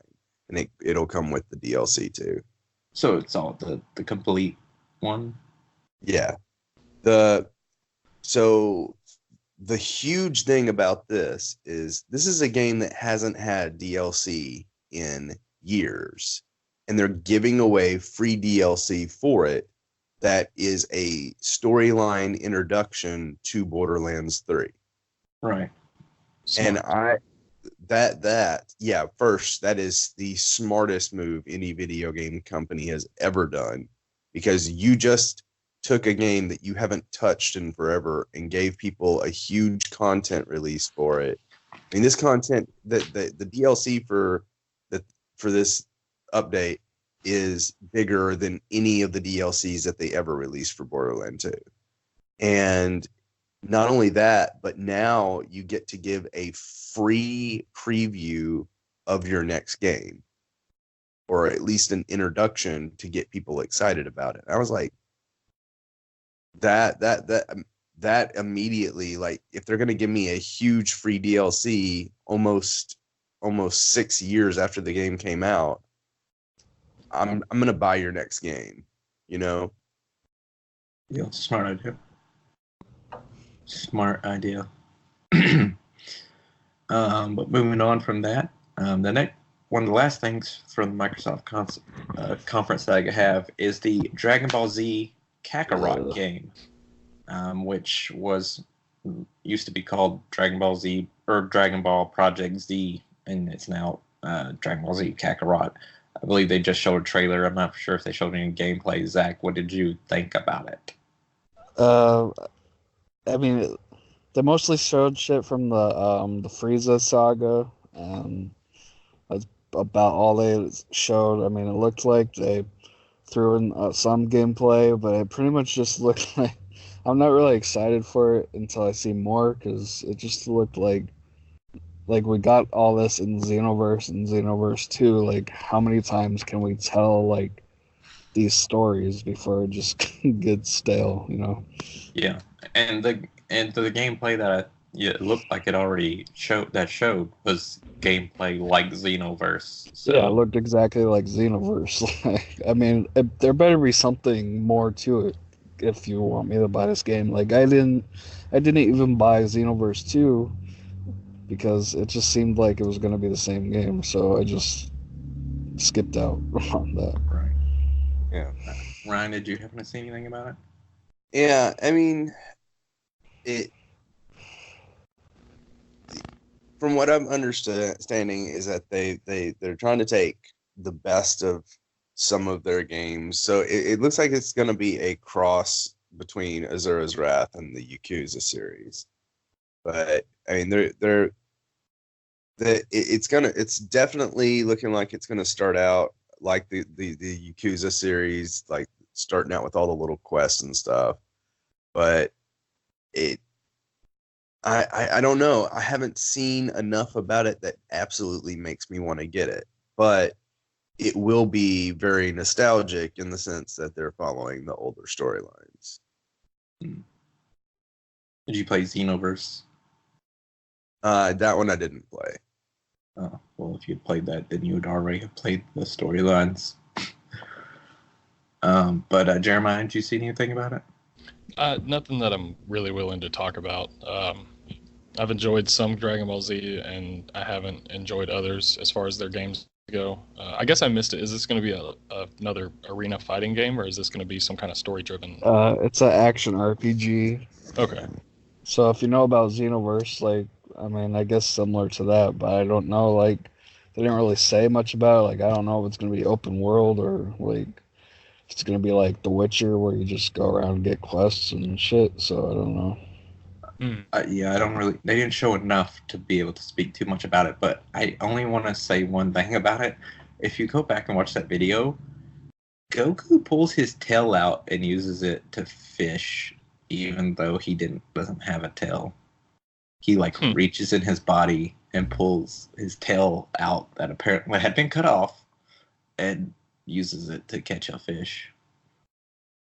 and it'll come with the DLC too. So it's all the complete one. Yeah. So the huge thing about this is a game that hasn't had DLC in years, and they're giving away free DLC for it. That is a storyline introduction to Borderlands 3. Right. And first, that is the smartest move any video game company has ever done, because you just took a game that you haven't touched in forever and gave people a huge content release for it. I mean, this content, the DLC for this update is bigger than any of the DLCs that they ever released for Borderlands 2. And not only that, but now you get to give a free preview of your next game, or at least an introduction to get people excited about it. I was like, that immediately, like, if they're going to give me a huge free DLC almost 6 years after the game came out, I'm going to buy your next game, you know? Yeah, it's a smart idea. Smart idea. But moving on from that, the next one of the last things from the Microsoft conference that I have is the Dragon Ball Z Kakarot game, which used to be called Dragon Ball Z or Dragon Ball Project Z, and it's now Dragon Ball Z Kakarot. I believe they just showed a trailer. I'm not sure if they showed any gameplay. Zach, what did you think about it? I mean, they mostly showed shit from the Frieza saga, and that's about all they showed. I mean, it looked like they threw in some gameplay, but it pretty much just looked like I'm not really excited for it until I see more because it just looked like we got all this in Xenoverse and Xenoverse 2. Like, how many times can we tell like these stories before it just gets stale? You know? Yeah, and the gameplay that it looked like it already showed was gameplay like Xenoverse. So Yeah, it looked exactly like Xenoverse. Like, I mean, there better be something more to it if you want me to buy this game. Like, I didn't even buy Xenoverse 2 because it just seemed like it was going to be the same game. So I just skipped out on that. right. Yeah. Ryan, did you happen to see anything about it? Yeah, I mean, it. From what I'm understanding is that they're trying to take the best of some of their games. So it looks like it's going to be a cross between Azura's Wrath and the Yakuza series. But I mean, it's definitely looking like it's gonna start out like the Yakuza series, like starting out with all the little quests and stuff. But I don't know. I haven't seen enough about it that absolutely makes me want to get it. But it will be very nostalgic in the sense that they're following the older storylines. Did you play Xenoverse? That one I didn't play. Oh, well, if you'd played that, then you would already have played the storylines. But Jeremiah, did you see anything about it? Nothing that I'm really willing to talk about. I've enjoyed some Dragon Ball Z, and I haven't enjoyed others as far as their games go. I guess I missed it. Is this going to be another arena fighting game, or is this going to be some kind of story-driven? It's an action RPG. Okay. So if you know about Xenoverse, like, I mean, I guess similar to that, but I don't know, like, they didn't really say much about it. Like, I don't know if it's going to be open world or, like, if it's going to be like The Witcher where you just go around and get quests and shit, so I don't know. Yeah, I don't really. They didn't show enough to be able to speak too much about it, but I only want to say one thing about it. If you go back and watch that video, Goku pulls his tail out and uses it to fish, even though he doesn't have a tail. He reaches in his body and pulls his tail out that apparently had been cut off, and uses it to catch a fish.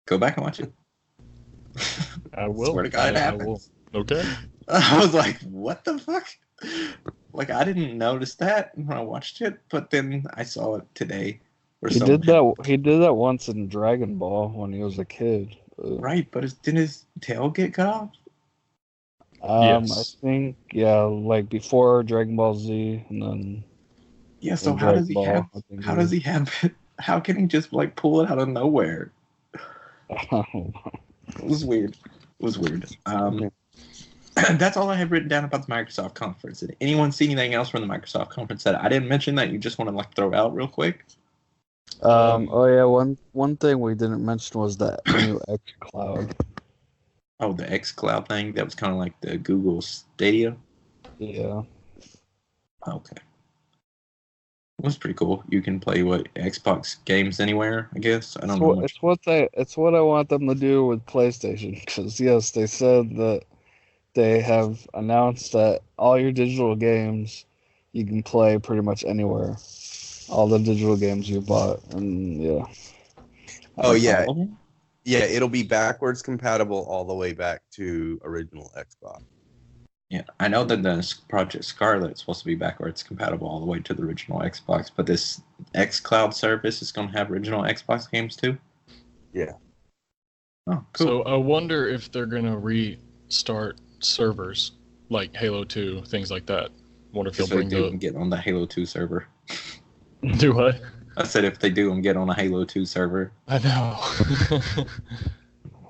Go back and watch it. I will. Swear to God, it I happens. will. Okay. I was like, what the fuck? Like, I didn't notice that when I watched it, but then I saw it today. He did that once in Dragon Ball when he was a kid. Right, but didn't his tail get cut off? Yes. I think, yeah, like before Dragon Ball Z, and then Yeah, so in how does Dragon he have? Ball, I think How it does he have it? How can he just pull it out of nowhere? I don't know. It was weird. That's all I have written down about the Microsoft conference. Did anyone see anything else from the Microsoft conference that I didn't mention that you just want to throw out real quick? Oh yeah, one thing we didn't mention was that new xCloud. Oh, the xCloud thing that was kind of like the Google Stadia. Yeah. Okay. It was pretty cool. You can play Xbox games anywhere, I guess. I don't know. It's what I want them to do with PlayStation, because yes, they said that they have announced that all your digital games you can play pretty much anywhere. All the digital games you bought, and yeah. Oh yeah, yeah. It'll be backwards compatible all the way back to original Xbox. Yeah, I know that the Project Scarlet's supposed to be backwards compatible all the way to the original Xbox, but this xCloud service is going to have original Xbox games too? Yeah. Oh, cool. So I wonder if they're going to restart servers like Halo 2, things like that. Wonder if they'll bring and get on the Halo 2 server. Do what? I said if they do and get on a Halo 2 server. I know.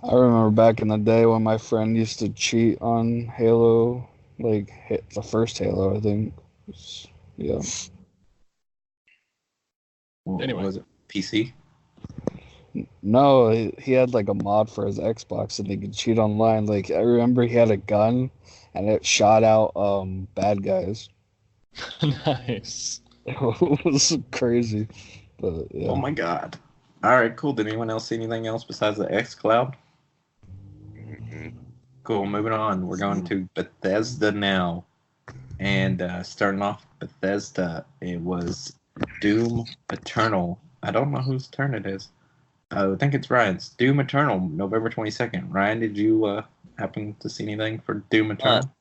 I remember back in the day when my friend used to cheat on Halo, like the first Halo, I think. Yeah. Anyway. Was it PC? No, he had like a mod for his Xbox and he could cheat online. Like, I remember he had a gun and it shot out bad guys. Nice. It was crazy. But yeah. Oh my god. Alright, cool. Did anyone else see anything else besides the xCloud? Cool. Moving on. We're going to Bethesda now, and starting off Bethesda, it was Doom Eternal. I don't know whose turn it is. I think it's Ryan's. Doom Eternal, November 22nd. Ryan, did you happen to see anything for Doom Eternal?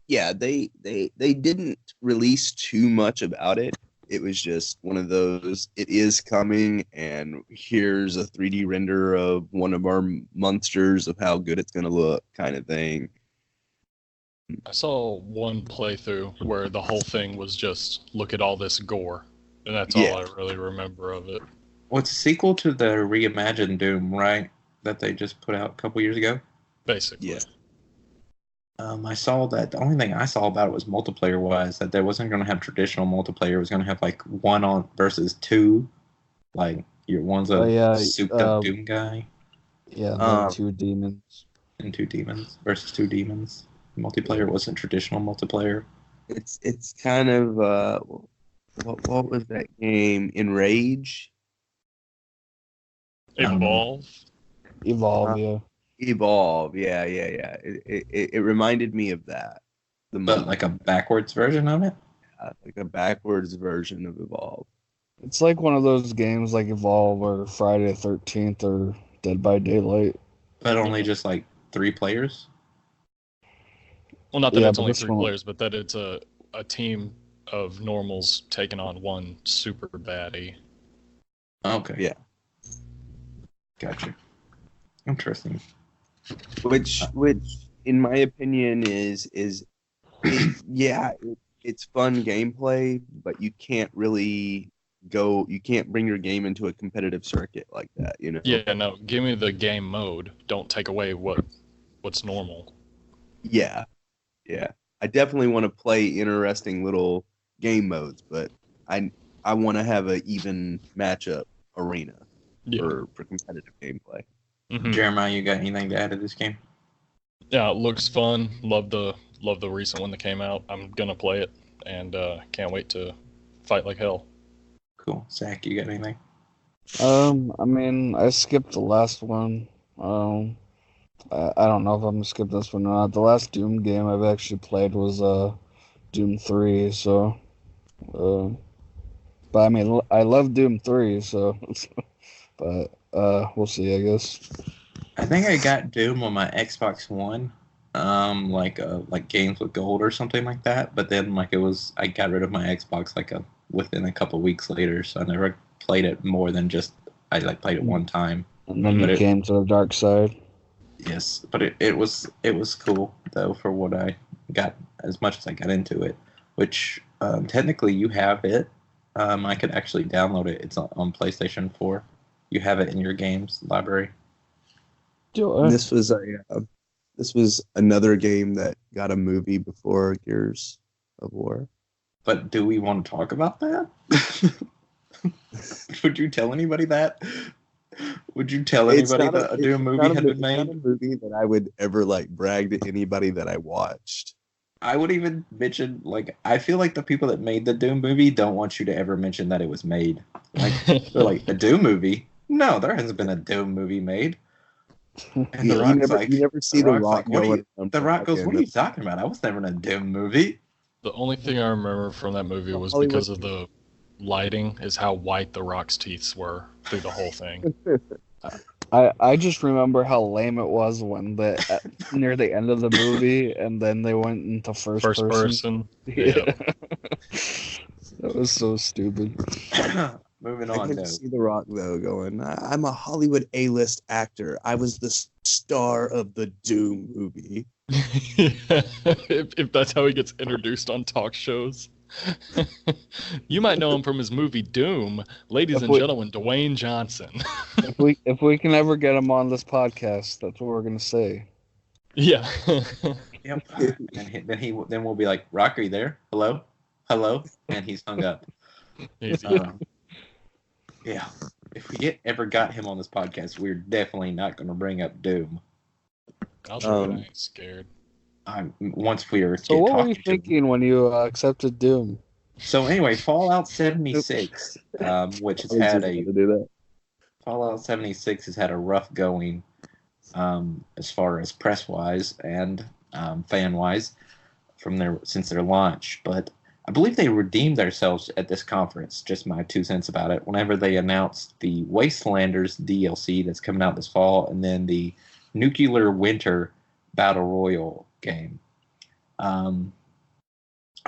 Yeah, they didn't release too much about it. It was just one of those, it is coming, and here's a 3D render of one of our monsters of how good it's going to look kind of thing. I saw one playthrough where the whole thing was just, look at all this gore. And that's all I really remember of it. Well, it's a sequel to the reimagined Doom, right? That they just put out a couple years ago? Basically. Yeah. I saw that. The only thing I saw about it was multiplayer-wise, that there wasn't going to have traditional multiplayer. It was going to have, like, 1 on versus 2. Like, one's a souped-up Doom guy. Yeah, 2 demons. And 2 demons versus 2 demons. Multiplayer wasn't traditional multiplayer. It's kind of, what was that game? Enrage? Evolve? Evolve, yeah. Evolve, yeah. It reminded me of that. But like a backwards version of it? Like a backwards version of Evolve. It's like one of those games like Evolve or Friday the 13th or Dead by Daylight. But only just like 3 players? Well, not that it's only 3 players, but that it's a team of normals taking on one super baddie. Okay. Yeah. Gotcha. Interesting. Which in my opinion is it's fun gameplay, but you can't really you can't bring your game into a competitive circuit like that, you know? Yeah, no, give me the game mode. Don't take away what's normal. Yeah. I definitely want to play interesting little game modes, but I want to have an even matchup arena for competitive gameplay. Mm-hmm. Jeremiah, you got anything to add to this game? Yeah, it looks fun. Love the recent one that came out. I'm gonna play it, and can't wait to fight like hell. Cool. Zach, you got anything? I mean, I skipped the last one. I don't know if I'm gonna skip this one or not. The last Doom game I've actually played was Doom 3, so but I mean I love Doom 3, so but we'll see, I guess. I think I got Doom on my Xbox One, like games with gold or something like that. But then I got rid of my Xbox within a couple of weeks later, so I never played it more than just I played it one time. And then you came to the dark side. Yes, but it was cool though for what I got, as much as I got into it. Which technically you have it. I could actually download it. It's on PlayStation 4. You have it in your games library. This was another game that got a movie before Gears of War. But do we want to talk about that? Would you tell anybody that? Would you tell anybody that a Doom movie had been made? It's not a movie that I would ever brag to anybody that I watched. I would even mention, I feel like the people that made the Doom movie don't want you to ever mention that it was made. They're like, a Doom movie? No, there hasn't been a Doom movie made. And The Rock's you never see The Rock going. The Rock goes, what are you talking about? I was never in a Doom movie. The only thing I remember from that movie was because of the lighting, is how white The Rock's teeth were through the whole thing. I just remember how lame it was when near the end of the movie, and then they went into first person. Yeah. That was so stupid. Moving I on, can though. see The Rock, though, going, I'm a Hollywood A-list actor. I was the star of the Doom movie. if that's how he gets introduced on talk shows. You might know him from his movie Doom. Ladies and gentlemen, Dwayne Johnson. if we can ever get him on this podcast, that's what we're gonna say. Yeah. Yep. And then we'll be like, Rock, are you there? Hello? And he's hung up. Yeah. If we ever got him on this podcast, we're definitely not going to bring up Doom. I'll try it. I ain't scared. Once we are. So what were you thinking when you accepted Doom? So anyway, Fallout 76, which has had Fallout 76 has had a rough going. as far as press wise and fan wise since their launch. But I believe they redeemed themselves at this conference. Just my 2 cents about it. Whenever they announced the Wastelanders DLC that's coming out this fall, and then the Nuclear Winter Battle Royale game.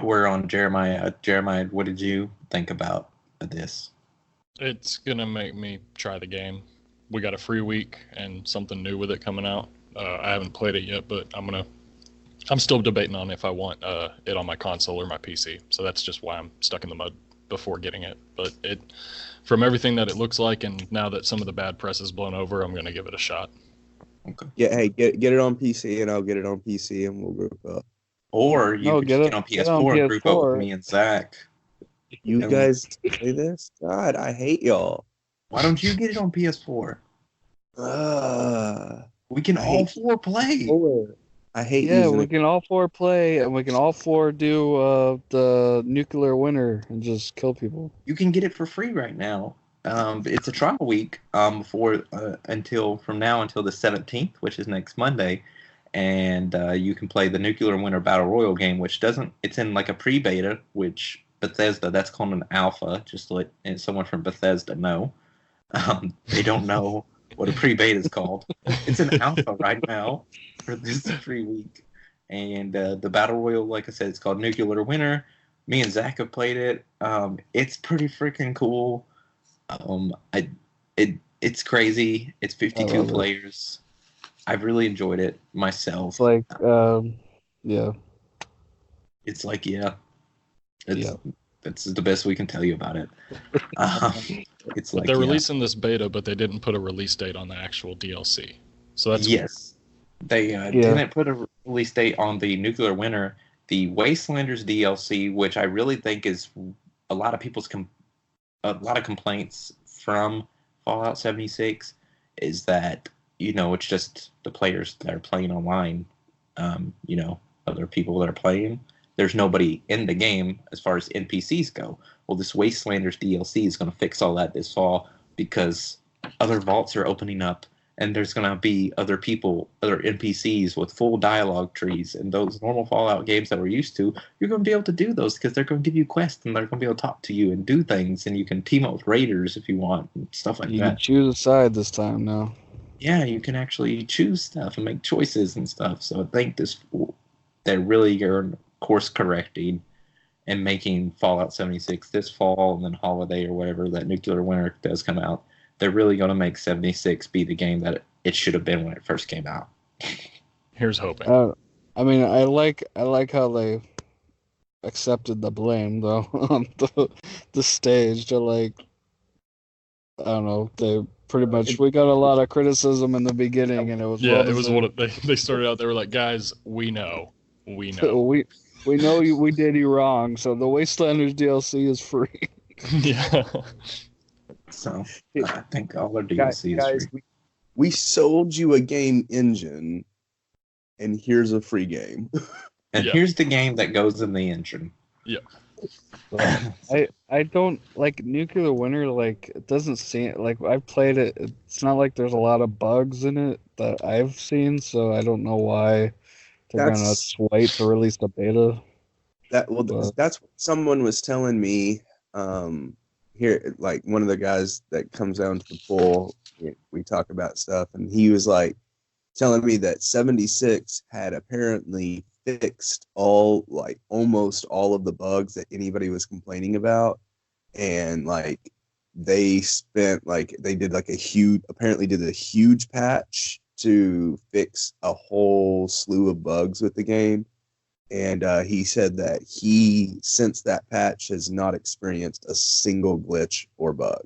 We're on Jeremiah. Jeremiah, what did you think about this? It's gonna make me try the game. We got a free week and something new with it coming out. I haven't played it yet, but I'm still debating on if I want it on my console or my PC. So that's just why I'm stuck in the mud before getting it. But from everything that it looks like, and now that some of the bad press is blown over, I'm gonna give it a shot. Okay. Yeah, hey, get it on PC, and I'll get it on PC, and we'll group up. Or you could get on PS4 and group up with me and Zach. You guys play this? God, I hate y'all. Why don't you get it on PS4? We can all four play. I hate we can all four play, and we can all four do the nuclear winter and just kill people. You can get it for free right now. It's a trial week until the 17th, which is next Monday, and you can play the Nuclear Winter Battle Royale game, it's in like a pre-beta, which Bethesda, that's called an alpha, just to let someone from Bethesda know. They don't know what a pre-beta is called. It's an alpha right now for this free week, and the Battle Royale, like I said, it's called Nuclear Winter. Me and Zach have played it. It's pretty freaking cool. It's crazy. It's 52 players. I've really enjoyed it myself. It's That's the best we can tell you about it. They're releasing this beta, but they didn't put a release date on the actual DLC. So that's weird. They didn't put a release date on the Nuclear Winter. The Wastelanders DLC, which I really think is a lot of complaints from Fallout 76, is that it's just the players that are playing online. Other people that are playing. There's nobody in the game as far as NPCs go. Well, this Wastelanders DLC is going to fix all that this fall because other vaults are opening up, and there's going to be other NPCs with full dialogue trees. And those normal Fallout games that we're used to, you're going to be able to do those because they're going to give you quests, and they're going to be able to talk to you and do things, and you can team up with raiders if you want, and stuff like that. You can choose a side this time now. Yeah, you can actually choose stuff and make choices and stuff. So I think they're really course correcting and making Fallout 76 this fall and then holiday or whatever that Nuclear Winter does come out. They're really going to make 76 be the game that it should have been when it first came out. Here's hoping. I like how they accepted the blame though on the stage. I don't know. They pretty much we got a lot of criticism in the beginning, and it was they started out. They were like, guys, we know. We know we did you wrong, so the Wastelanders DLC is free. Yeah. So I think all our DLC is free. We sold you a game engine, and here's a free game. And here's the game that goes in the engine. Yeah. I don't like Nuclear Winter. Like, it doesn't seem like I've played it. It's not like there's a lot of bugs in it that I've seen, so I don't know why they're gonna wait to release the beta. That's what someone was telling me. Here, like one of the guys that comes down to the pool, we talk about stuff, and he was like telling me that 76 had apparently fixed almost all of the bugs that anybody was complaining about, and they did a huge patch to fix a whole slew of bugs with the game. And he said that he, since that patch, has not experienced a single glitch or bug.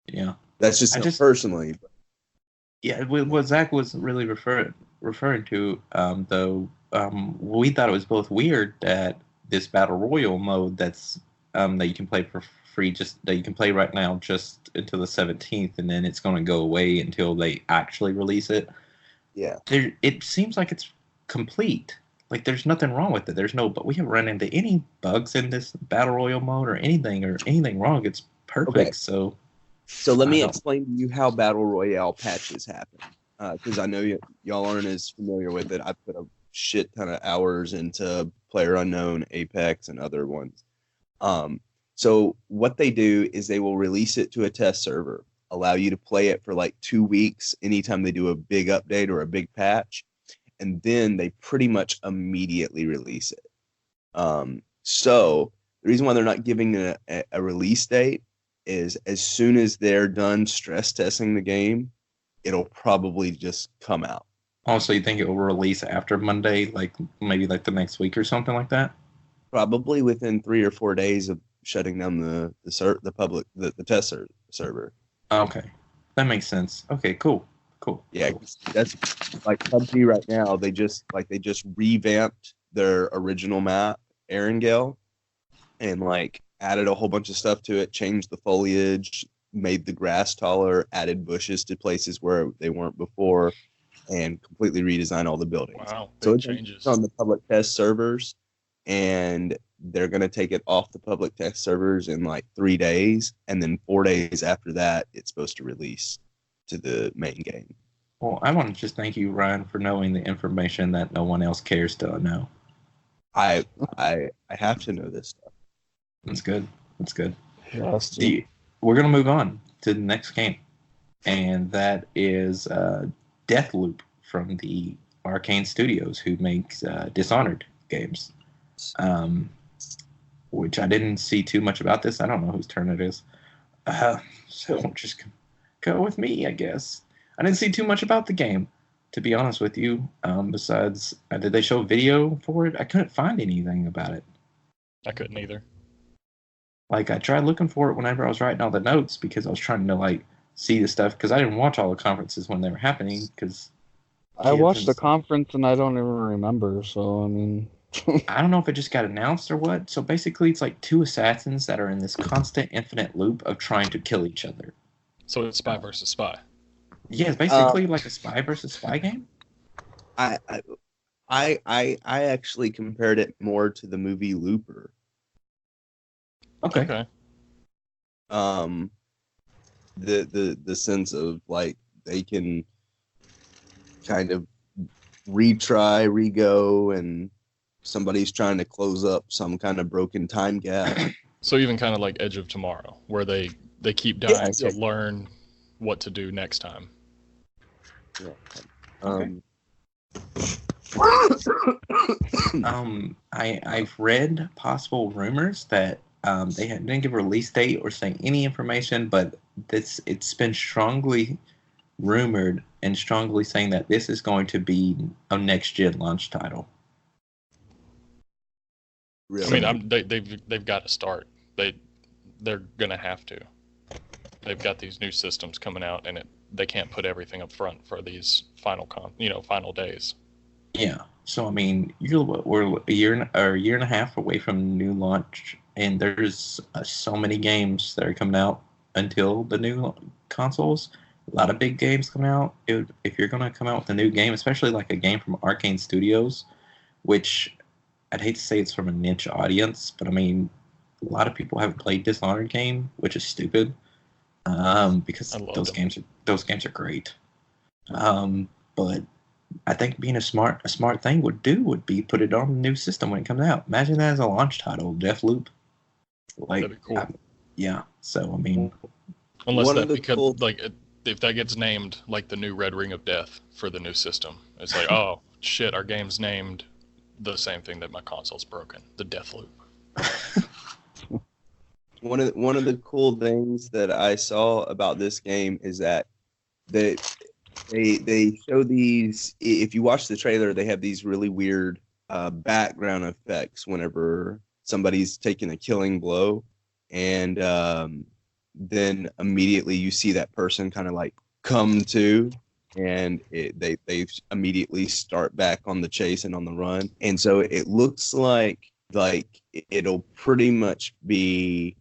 Yeah. That's just personally. Yeah, what Zach was really referring to, though, we thought it was both weird that this Battle Royale mode that you can play for free, that you can play right now just until the 17th, and then it's going to go away until they actually release it. Yeah. It seems like it's complete. Like, there's nothing wrong with it. But we haven't run into any bugs in this Battle Royale mode or anything wrong. It's perfect. Okay. So let me explain to you how Battle Royale patches happen. because I know y'all aren't as familiar with it. I put a shit ton of hours into PlayerUnknown, Apex, and other ones. So what they do is they will release it to a test server, allow you to play it for like 2 weeks anytime they do a big update or a big patch, and then they pretty much immediately release it. So the reason why they're not giving a release date is as soon as they're done stress testing the game, it'll probably just come out. Oh, so you think it will release after Monday, like maybe like the next week or something like that? Probably within 3 or 4 days of shutting down the test server. Okay, that makes sense. Okay, cool. Yeah, that's like PUBG right now. They just revamped their original map, Erangel, and like added a whole bunch of stuff to it, changed the foliage, made the grass taller, added bushes to places where they weren't before, and completely redesigned all the buildings. Wow, So big it's changes. on the public test servers, and they're going to take it off the public test servers in like 3 days, and then 4 days after that, it's supposed to release to the main game. Well, I want to just thank you, Ryan, for knowing the information that no one else cares to know. I have to know this stuff. That's good. Yes. We're going to move on to the next game, and that is Deathloop from the Arcane Studios, who makes Dishonored games, which I didn't see too much about this. I don't know whose turn it is, so just go with me, I guess. I didn't see too much about the game, to be honest with you. Besides, did they show video for it? I couldn't find anything about it. I couldn't either. Like, I tried looking for it whenever I was writing all the notes because I was trying to, like, see the stuff. Because I didn't watch all the conferences when they were happening. Because I watched the conference and I don't even remember. So, I mean... I don't know if it just got announced or what. So, basically, it's like two assassins that are in this constant, infinite loop of trying to kill each other. So it's spy versus spy. Yeah, it's basically like a spy versus spy game. I actually compared it more to the movie Looper. Okay. The sense of like they can kind of retry, rego, and somebody's trying to close up some kind of broken time gap. So even kind of like Edge of Tomorrow, where they keep dying to learn what to do next time. Yeah. I've read possible rumors that they didn't give a release date or say any information, but it's been strongly rumored and strongly saying that this is going to be a next gen launch title. Really? I mean, they've got to start. They're gonna have to. They've got these new systems coming out, and they can't put everything up front for these final days. Yeah. So I mean, we're a year and a half away from new launch, and there's so many games that are coming out until the new consoles. A lot of big games coming out. If you're gonna come out with a new game, especially like a game from Arcane Studios, which I'd hate to say it's from a niche audience, but I mean, a lot of people haven't played Dishonored game, which is stupid. Because those games are great. But I think being a smart thing would be put it on a new system when it comes out. Imagine that as a launch title, Deathloop. Like, that'd be cool. Yeah. So I mean, unless if that gets named like the new Red Ring of Death for the new system, it's like, oh shit, our game's named the same thing that my console's broken, the Deathloop. One of the cool things that I saw about this game is that they show these. If you watch the trailer, they have these really weird background effects whenever somebody's taking a killing blow, and then immediately you see that person kind of like come to, and they immediately start back on the chase and on the run, and so it looks like it'll pretty much be.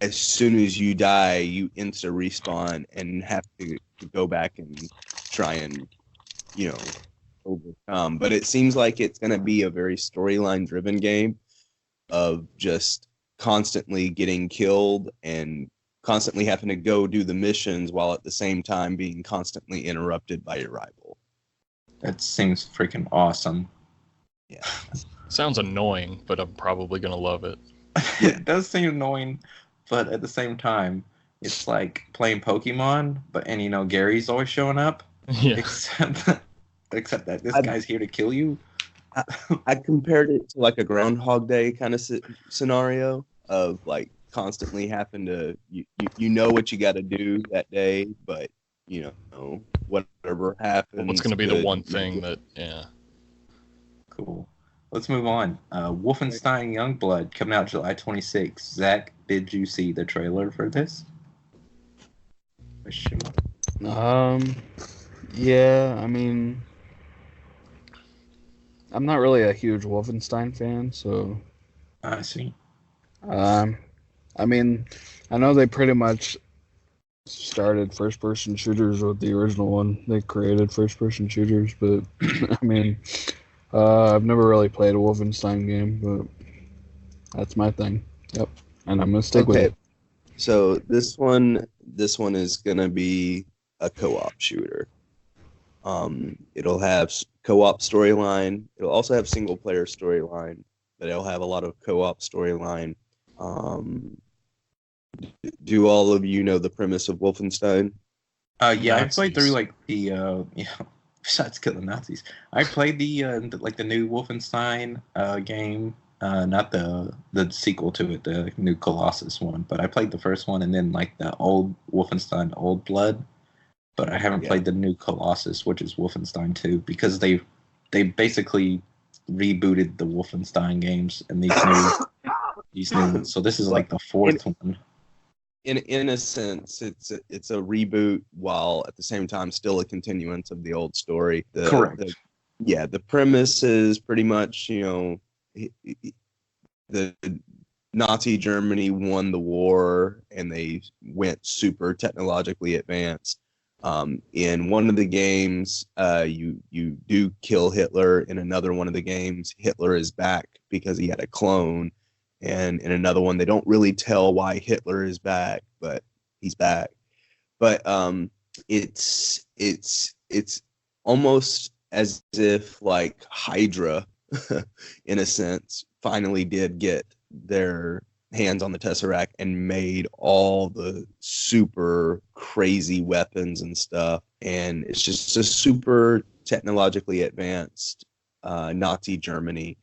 As soon as you die, you insta respawn and have to go back and try and, overcome. But it seems like it's going to be a very storyline driven game of just constantly getting killed and constantly having to go do the missions while at the same time being constantly interrupted by your rival. That seems freaking awesome. Yeah. Sounds annoying, but I'm probably gonna love it. It does seem annoying, but at the same time, it's like playing Pokemon, and Gary's always showing up. Yeah. Except that this guy's here to kill you. I compared it to like a Groundhog Day kind of scenario of like constantly having to you know what you got to do that day, but whatever happens. What's going to be the one thing that Cool. Let's move on. Wolfenstein Youngblood coming out July 26th. Zach, did you see the trailer for this? Yeah, I mean, I'm not really a huge Wolfenstein fan, so I see. I mean, I know they pretty much started first-person shooters with the original one. They created first-person shooters, but I mean, I've never really played a Wolfenstein game, but that's my thing. Yep, and I'm gonna stick with it. So this one is gonna be a co-op shooter. It'll have co-op storyline. It'll also have single-player storyline, but it'll have a lot of co-op storyline. Do all of you know the premise of Wolfenstein? Yeah, I played through like the besides killing Nazis, I played the new Wolfenstein game, not the sequel to it, the new Colossus one, but I played the first one and then like the old Wolfenstein Old Blood, but I haven't played the new Colossus, which is Wolfenstein 2, because they basically rebooted the Wolfenstein games and these new ones. So this is like the fourth one. In a sense, it's a reboot while at the same time still a continuance of the old story. Correct. The premise is pretty much, the Nazi Germany won the war and they went super technologically advanced. In one of the games, you do kill Hitler. In another one of the games, Hitler is back because he had a clone. And in another one, they don't really tell why Hitler is back, but he's back. But it's almost as if like Hydra, in a sense, finally did get their hands on the Tesseract and made all the super crazy weapons and stuff. And it's just a super technologically advanced Nazi Germany.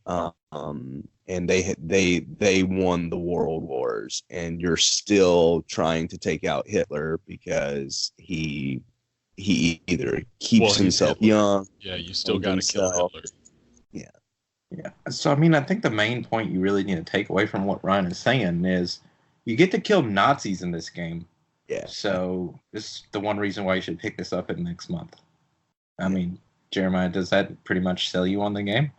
And they won the world wars, and you're still trying to take out Hitler because he either keeps himself young. Yeah, you still got to kill Hitler. Yeah. So, I mean, I think the main point you really need to take away from what Ryan is saying is you get to kill Nazis in this game. Yeah. So this is the one reason why you should pick this up in next month. I mean, Jeremiah, does that pretty much sell you on the game?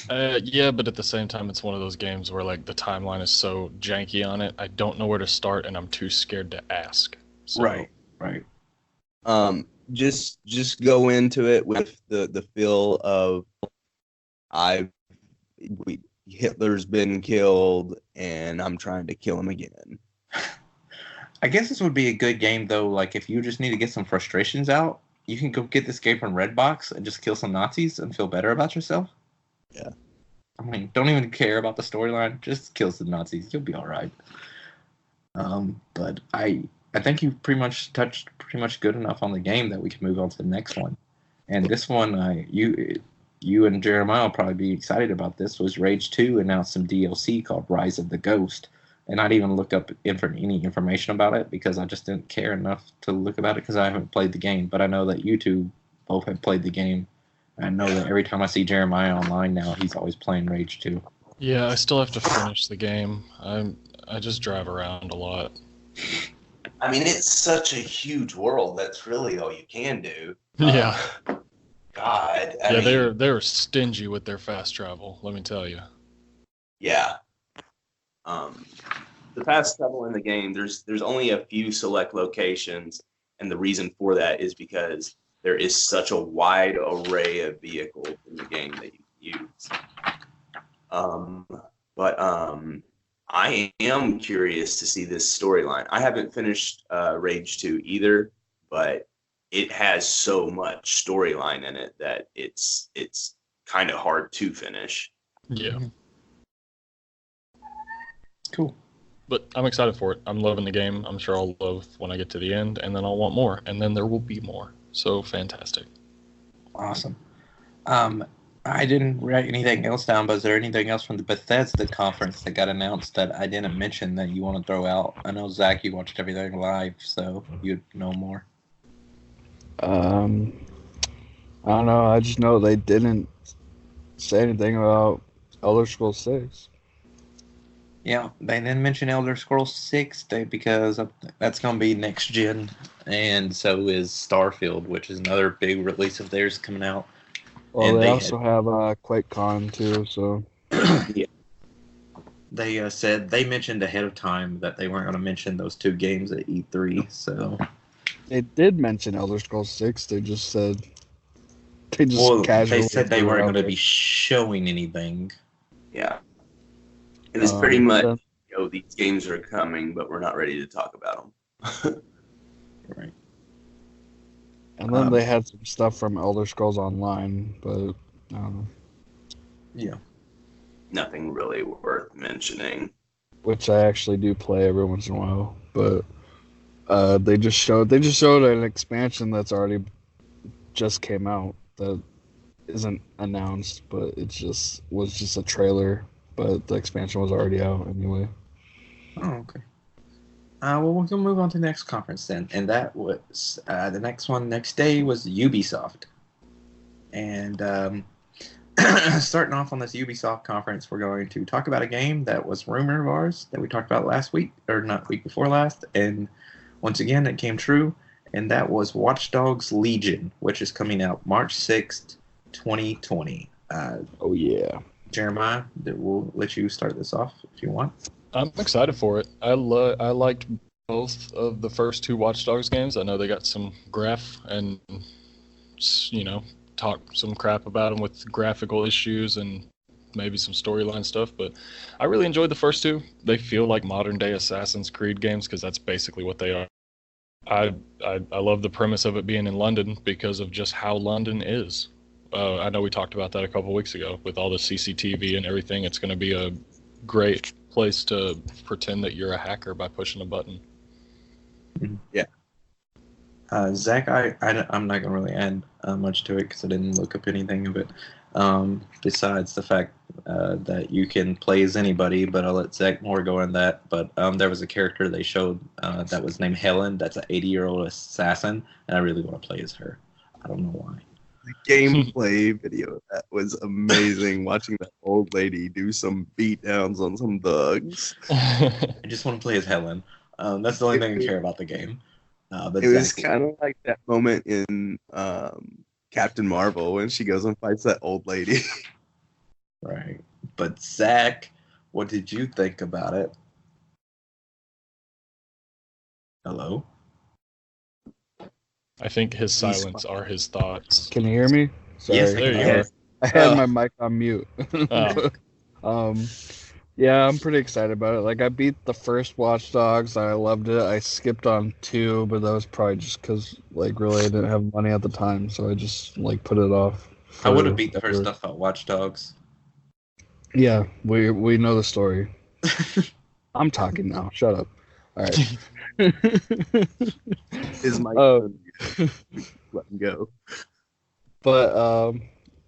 Yeah, but at the same time, it's one of those games where like the timeline is so janky on it. I don't know where to start, and I'm too scared to ask. So, Right. Just go into it with the feel of Hitler's been killed, and I'm trying to kill him again. I guess this would be a good game though. Like if you just need to get some frustrations out, you can go get this game from Redbox and just kill some Nazis and feel better about yourself. Yeah. I mean, don't even care about the storyline. Just kill some Nazis. You'll be all right. But I think you pretty much touched pretty much good enough on the game that we can move on to the next one. And this one, you and Jeremiah will probably be excited about this. Was Rage 2 announced some DLC called Rise of the Ghost. And I didn't even look up any information about it because I just didn't care enough to look about it because I haven't played the game. But I know that you two both have played the game. I know that every time I see Jeremiah online now, he's always playing Rage 2. Yeah, I still have to finish the game. I just drive around a lot. I mean, it's such a huge world. That's really all you can do. Yeah. God. I mean, they're stingy with their fast travel. Let me tell you. Yeah. The fast travel in the game, there's only a few select locations, and the reason for that is because there is such a wide array of vehicles in the game that you use. I am curious to see this storyline. I haven't finished Rage 2 either, but it has so much storyline in it that it's kind of hard to finish. Yeah. Cool. But I'm excited for it. I'm loving the game. I'm sure I'll love when I get to the end, and then I'll want more, and then there will be more. So fantastic. Awesome. I didn't write anything else down, but is there anything else from the Bethesda conference that got announced that I didn't mention that you want to throw out? I know, Zach, you watched everything live, so you'd know more. I don't know. I just know they didn't say anything about Elder Scrolls 6. Yeah, they didn't mention Elder Scrolls 6 because that's going to be next gen, and so is Starfield, which is another big release of theirs coming out. Well, And they they also have QuakeCon too, so They said they mentioned ahead of time that they weren't going to mention those two games at E3, so they did mention Elder Scrolls 6. They just said they casually said they threw it weren't out going to there. be showing anything. Yeah. And it's pretty much, then- these games are coming, but we're not ready to talk about them. Right. And then they had some stuff from Elder Scrolls Online, but I don't know. Yeah. Nothing really worth mentioning. Which I actually do play every once in a while. But they just showed an expansion that's already just came out that isn't announced, but was just a trailer. But the expansion was already out anyway. Oh, okay. Well, we can move on to the next conference then, and that was the next day was Ubisoft, and starting off on this Ubisoft conference, we're going to talk about a game that was rumor of ours that we talked about last week, or not week before last, and once again it came true, and that was Watch Dogs Legion, which is coming out March 6th, 2020. Oh yeah. Jeremiah, we'll let you start this off if you want. I'm excited for it. I liked both of the first two Watch Dogs games. I know they got some graph and, talk some crap about them with graphical issues and maybe some storyline stuff, but I really enjoyed the first two. They feel like modern day Assassin's Creed games because that's basically what they are. I love the premise of it being in London because of just how London is. I know we talked about that a couple weeks ago with all the CCTV and everything. It's going to be a great place to pretend that you're a hacker by pushing a button. Yeah. Zach, I'm not going to really add much to it because I didn't look up anything of it besides the fact that you can play as anybody, but I'll let Zach more go on that. But there was a character they showed that was named Helen. That's an 80-year-old assassin, and I really want to play as her. I don't know why. The gameplay video of that was amazing. Watching that old lady do some beatdowns on some thugs. I just want to play as Helen. That's the only thing I care about the game. But It was Zach, kind of like that moment in Captain Marvel when she goes and fights that old lady. right. But Zach, what did you think about it? Hello? I think his silence are his thoughts. Can you hear me? Sorry. Yes, There you Yeah. are. I had my mic on mute. Oh. Yeah, I'm pretty excited about it. Like, I beat the first Watch Dogs. I loved it. I skipped on 2, but that was probably just because, like, really, I didn't have money at the time, so I just, like, put it off. I would have beat the first stuff about Watch Dogs. Yeah, we know the story. I'm talking now. Shut up. All right. Is my let him go. But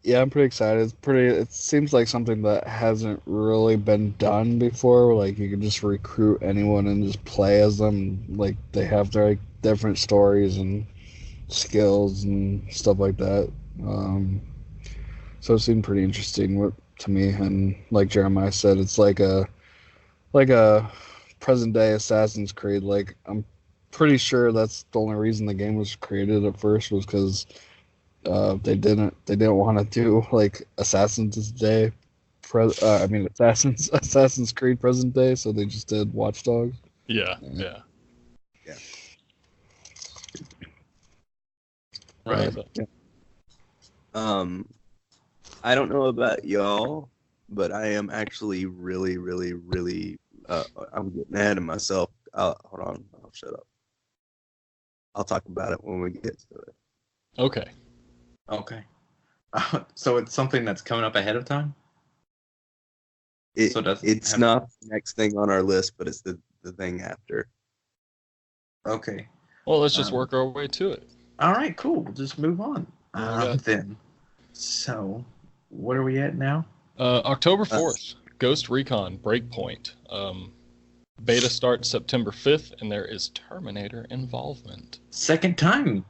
yeah, I'm pretty excited. It seems like something that hasn't really been done before. Like, you can just recruit anyone and just play as them. Like, they have their different stories and skills and stuff like that. So it seemed pretty interesting to me. And like Jeremiah said, it's like a present day Assassin's Creed. Like, I'm pretty sure that's the only reason the game was created at first was because they didn't want to do like Assassin's Creed present day, so they just did Watch Dogs. Yeah. Right. I don't know about y'all, but I am actually really, really, really I'm getting ahead of myself. Hold on. I'll shut up. I'll talk about it when we get to it. Okay. Okay. So it's something that's coming up ahead of time? It's have- not the next thing on our list, but it's the thing after. Okay. Well, let's just work our way to it. All right, cool. We'll just move on. Okay. Then. So, what are we at now? October 4th, Ghost Recon Breakpoint. Beta starts September 5th, and there is Terminator involvement. Second time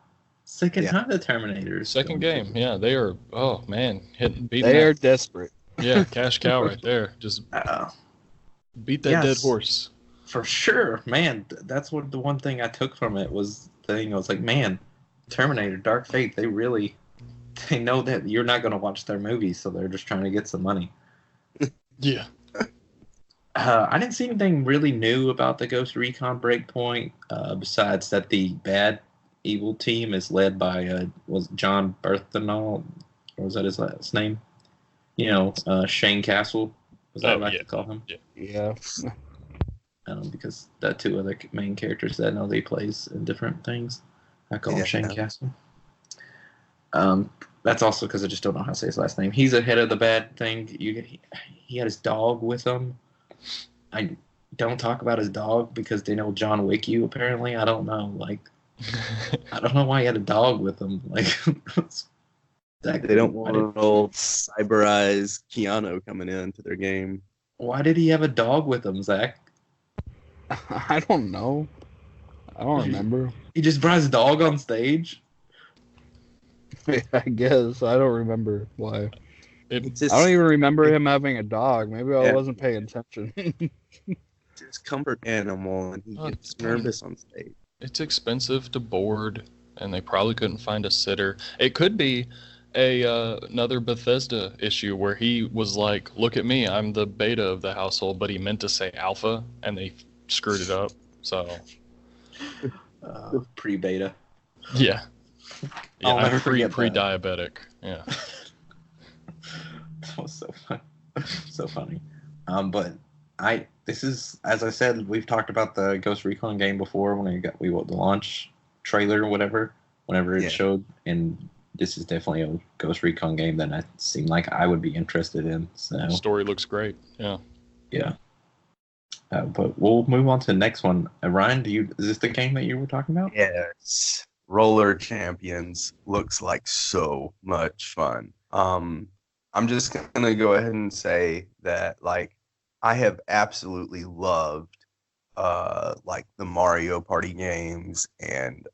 the Terminators. Second game, yeah, they are. Oh man, beating They are that. desperate. Yeah, cash cow right there. Just beat that dead horse. For sure, man. That's what the one thing I took from it was the thing. I was like, man, Terminator, Dark Fate. They know that you're not going to watch their movies, so they're just trying to get some money. Yeah. I didn't see anything really new about the Ghost Recon Breakpoint, besides that the bad evil team is led by was John Berthenol, or was that his last name? Shane Castle. Was that what I could call him? Yeah. Because the two other main characters that I know he plays in different things. I call him Shane Castle. That's also because I just don't know how to say his last name. He's ahead of the bad thing. He had his dog with him. I don't talk about his dog because they know John Wick you, apparently. I don't know. I don't know why he had a dog with him. They don't want an old cyberized Keanu coming into their game. Why did he have a dog with him, Zach? I don't know. I don't remember. He just brought his dog on stage? I guess. I don't remember why. I don't even remember him having a dog. Maybe I wasn't paying attention. It's his comfort animal, and he gets nervous on stage. It's expensive to board, and they probably couldn't find a sitter. It could be another Bethesda issue where he was like, "Look at me, I'm the beta of the household," but he meant to say alpha, and they screwed it up. So pre-beta. Yeah. I'll never forget pre-diabetic. Yeah. That was so funny. But this is, as I said, we've talked about the Ghost Recon game before when the launch trailer or whatever, whenever it showed, and this is definitely a Ghost Recon game that I seemed like I would be interested in. So the story looks great. Yeah. Yeah. But we'll move on to the next one. Ryan, is this the game that you were talking about? Yes. Roller Champions looks like so much fun. I'm just gonna go ahead and say that I have absolutely loved the Mario Party games and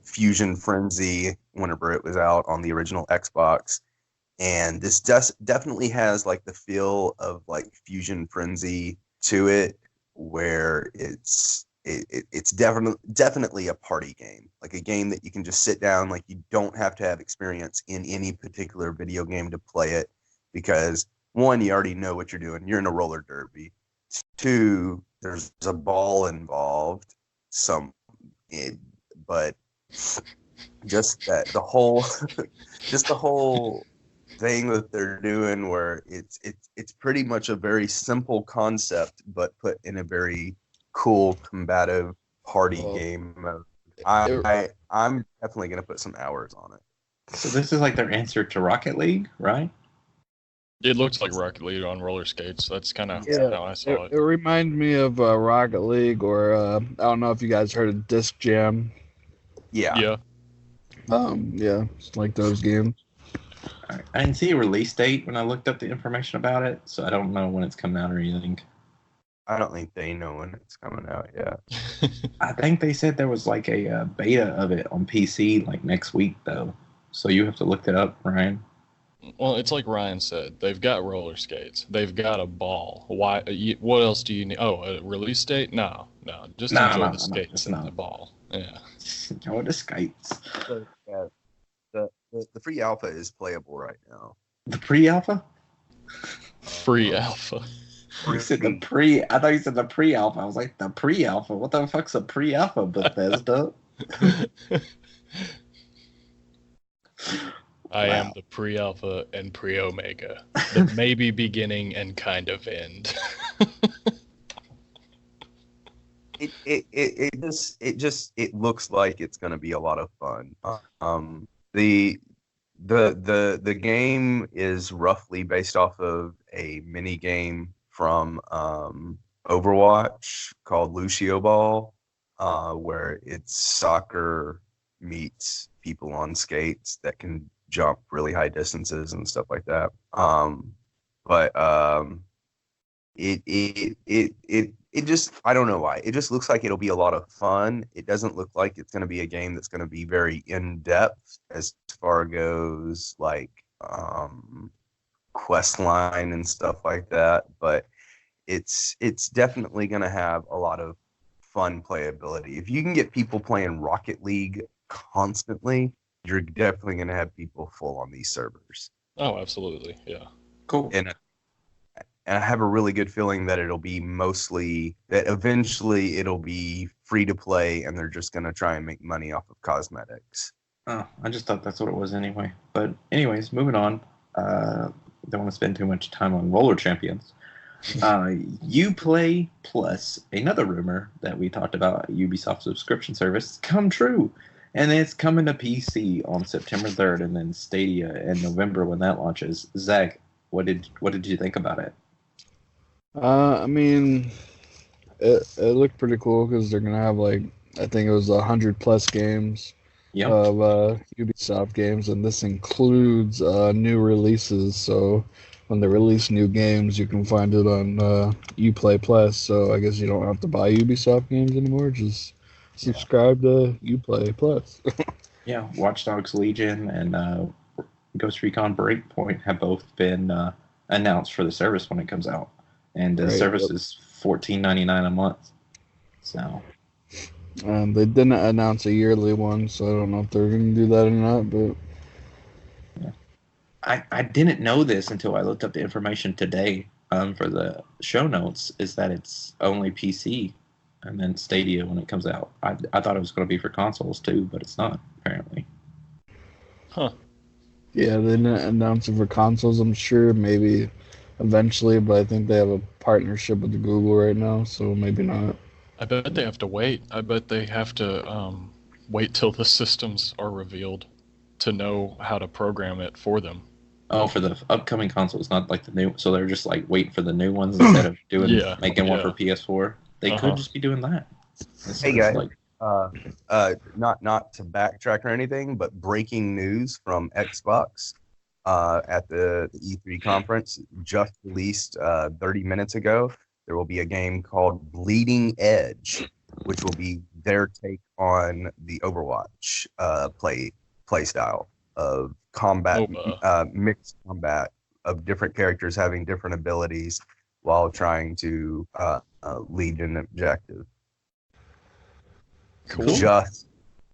Fusion Frenzy whenever it was out on the original Xbox. And this definitely has the feel of Fusion Frenzy to it, where it's definitely a party game, a game that you can just sit down. You don't have to have experience in any particular video game to play it, because one, you already know what you're doing. You're in a roller derby. Two, there's a ball involved. But just the whole thing that they're doing, where it's pretty much a very simple concept, but put in a very cool combative party game mode. I'm definitely gonna put some hours on it. So this is their answer to Rocket League, right? It looks like Rocket League on roller skates. That's kind of how I saw it. It reminds me of Rocket League, or I don't know if you guys heard of Disc Jam. Yeah. Yeah, it's like those games. I didn't see a release date when I looked up the information about it, so I don't know when it's coming out or anything. I don't think they know when it's coming out yet. I think they said there was a beta of it on PC next week, though. So you have to look it up, Ryan. Well, it's like Ryan said. They've got roller skates. They've got a ball. Why? What else do you need? Oh, a release date? No. Just enjoy the skates and the ball. Yeah. Enjoy the skates. The free alpha is playable right now. The pre-alpha? Free alpha. You said the pre. I thought you said the pre-alpha. I was like, the pre-alpha? What the fuck's a pre-alpha, Bethesda? I am the pre-alpha and pre-omega, the maybe beginning and kind of end. It looks like it's going to be a lot of fun. The the game is roughly based off of a mini game from Overwatch called Lucio Ball, where it's soccer meets people on skates that can jump really high distances and stuff like that. But it just, I don't know why. It just looks like it'll be a lot of fun. It doesn't look like it's going to be a game that's going to be very in depth as far goes like quest line and stuff like that. But it's definitely going to have a lot of fun playability. If you can get people playing Rocket League constantly, you're definitely going to have people full on these servers. Oh, absolutely. Yeah. Cool. And I have a really good feeling that it'll be that eventually it'll be free to play and they're just going to try and make money off of cosmetics. Oh, I just thought that's what it was anyway. But anyways, moving on. Don't want to spend too much time on Roller Champions. Uplay Plus, another rumor that we talked about, Ubisoft subscription service, come true. And it's coming to PC on September 3rd and then Stadia in November when that launches. Zach, what did you think about it? I mean, it looked pretty cool because they're gonna have like, I think it was 100+ games of Ubisoft games, and this includes new releases. So when they release new games, you can find it on Uplay Plus. So I guess you don't have to buy Ubisoft games anymore. Just subscribe to Uplay Plus. Yeah, Watch Dogs Legion and Ghost Recon Breakpoint have both been announced for the service when it comes out. And the service is $14.99 a month. So they didn't announce a yearly one, so I don't know if they're going to do that or not. But yeah. I didn't know this until I looked up the information today for the show notes, is that it's only PC and then Stadia when it comes out. I thought it was going to be for consoles too, but it's not, apparently. Huh. Yeah, they didn't announce it for consoles, I'm sure. Maybe eventually, but I think they have a partnership with Google right now, so maybe not. I bet they have to wait. I bet they have to wait till the systems are revealed to know how to program it for them. Oh, for the upcoming consoles, not like the new. So they're just like waiting for the new ones instead of making one for PS4. They could just be doing that. Hey guys, not to backtrack or anything, but breaking news from Xbox. At the E3 conference, just released 30 minutes ago. There will be a game called Bleeding Edge, which will be their take on the Overwatch play style of combat, mixed combat of different characters having different abilities while trying to lead an objective. Cool.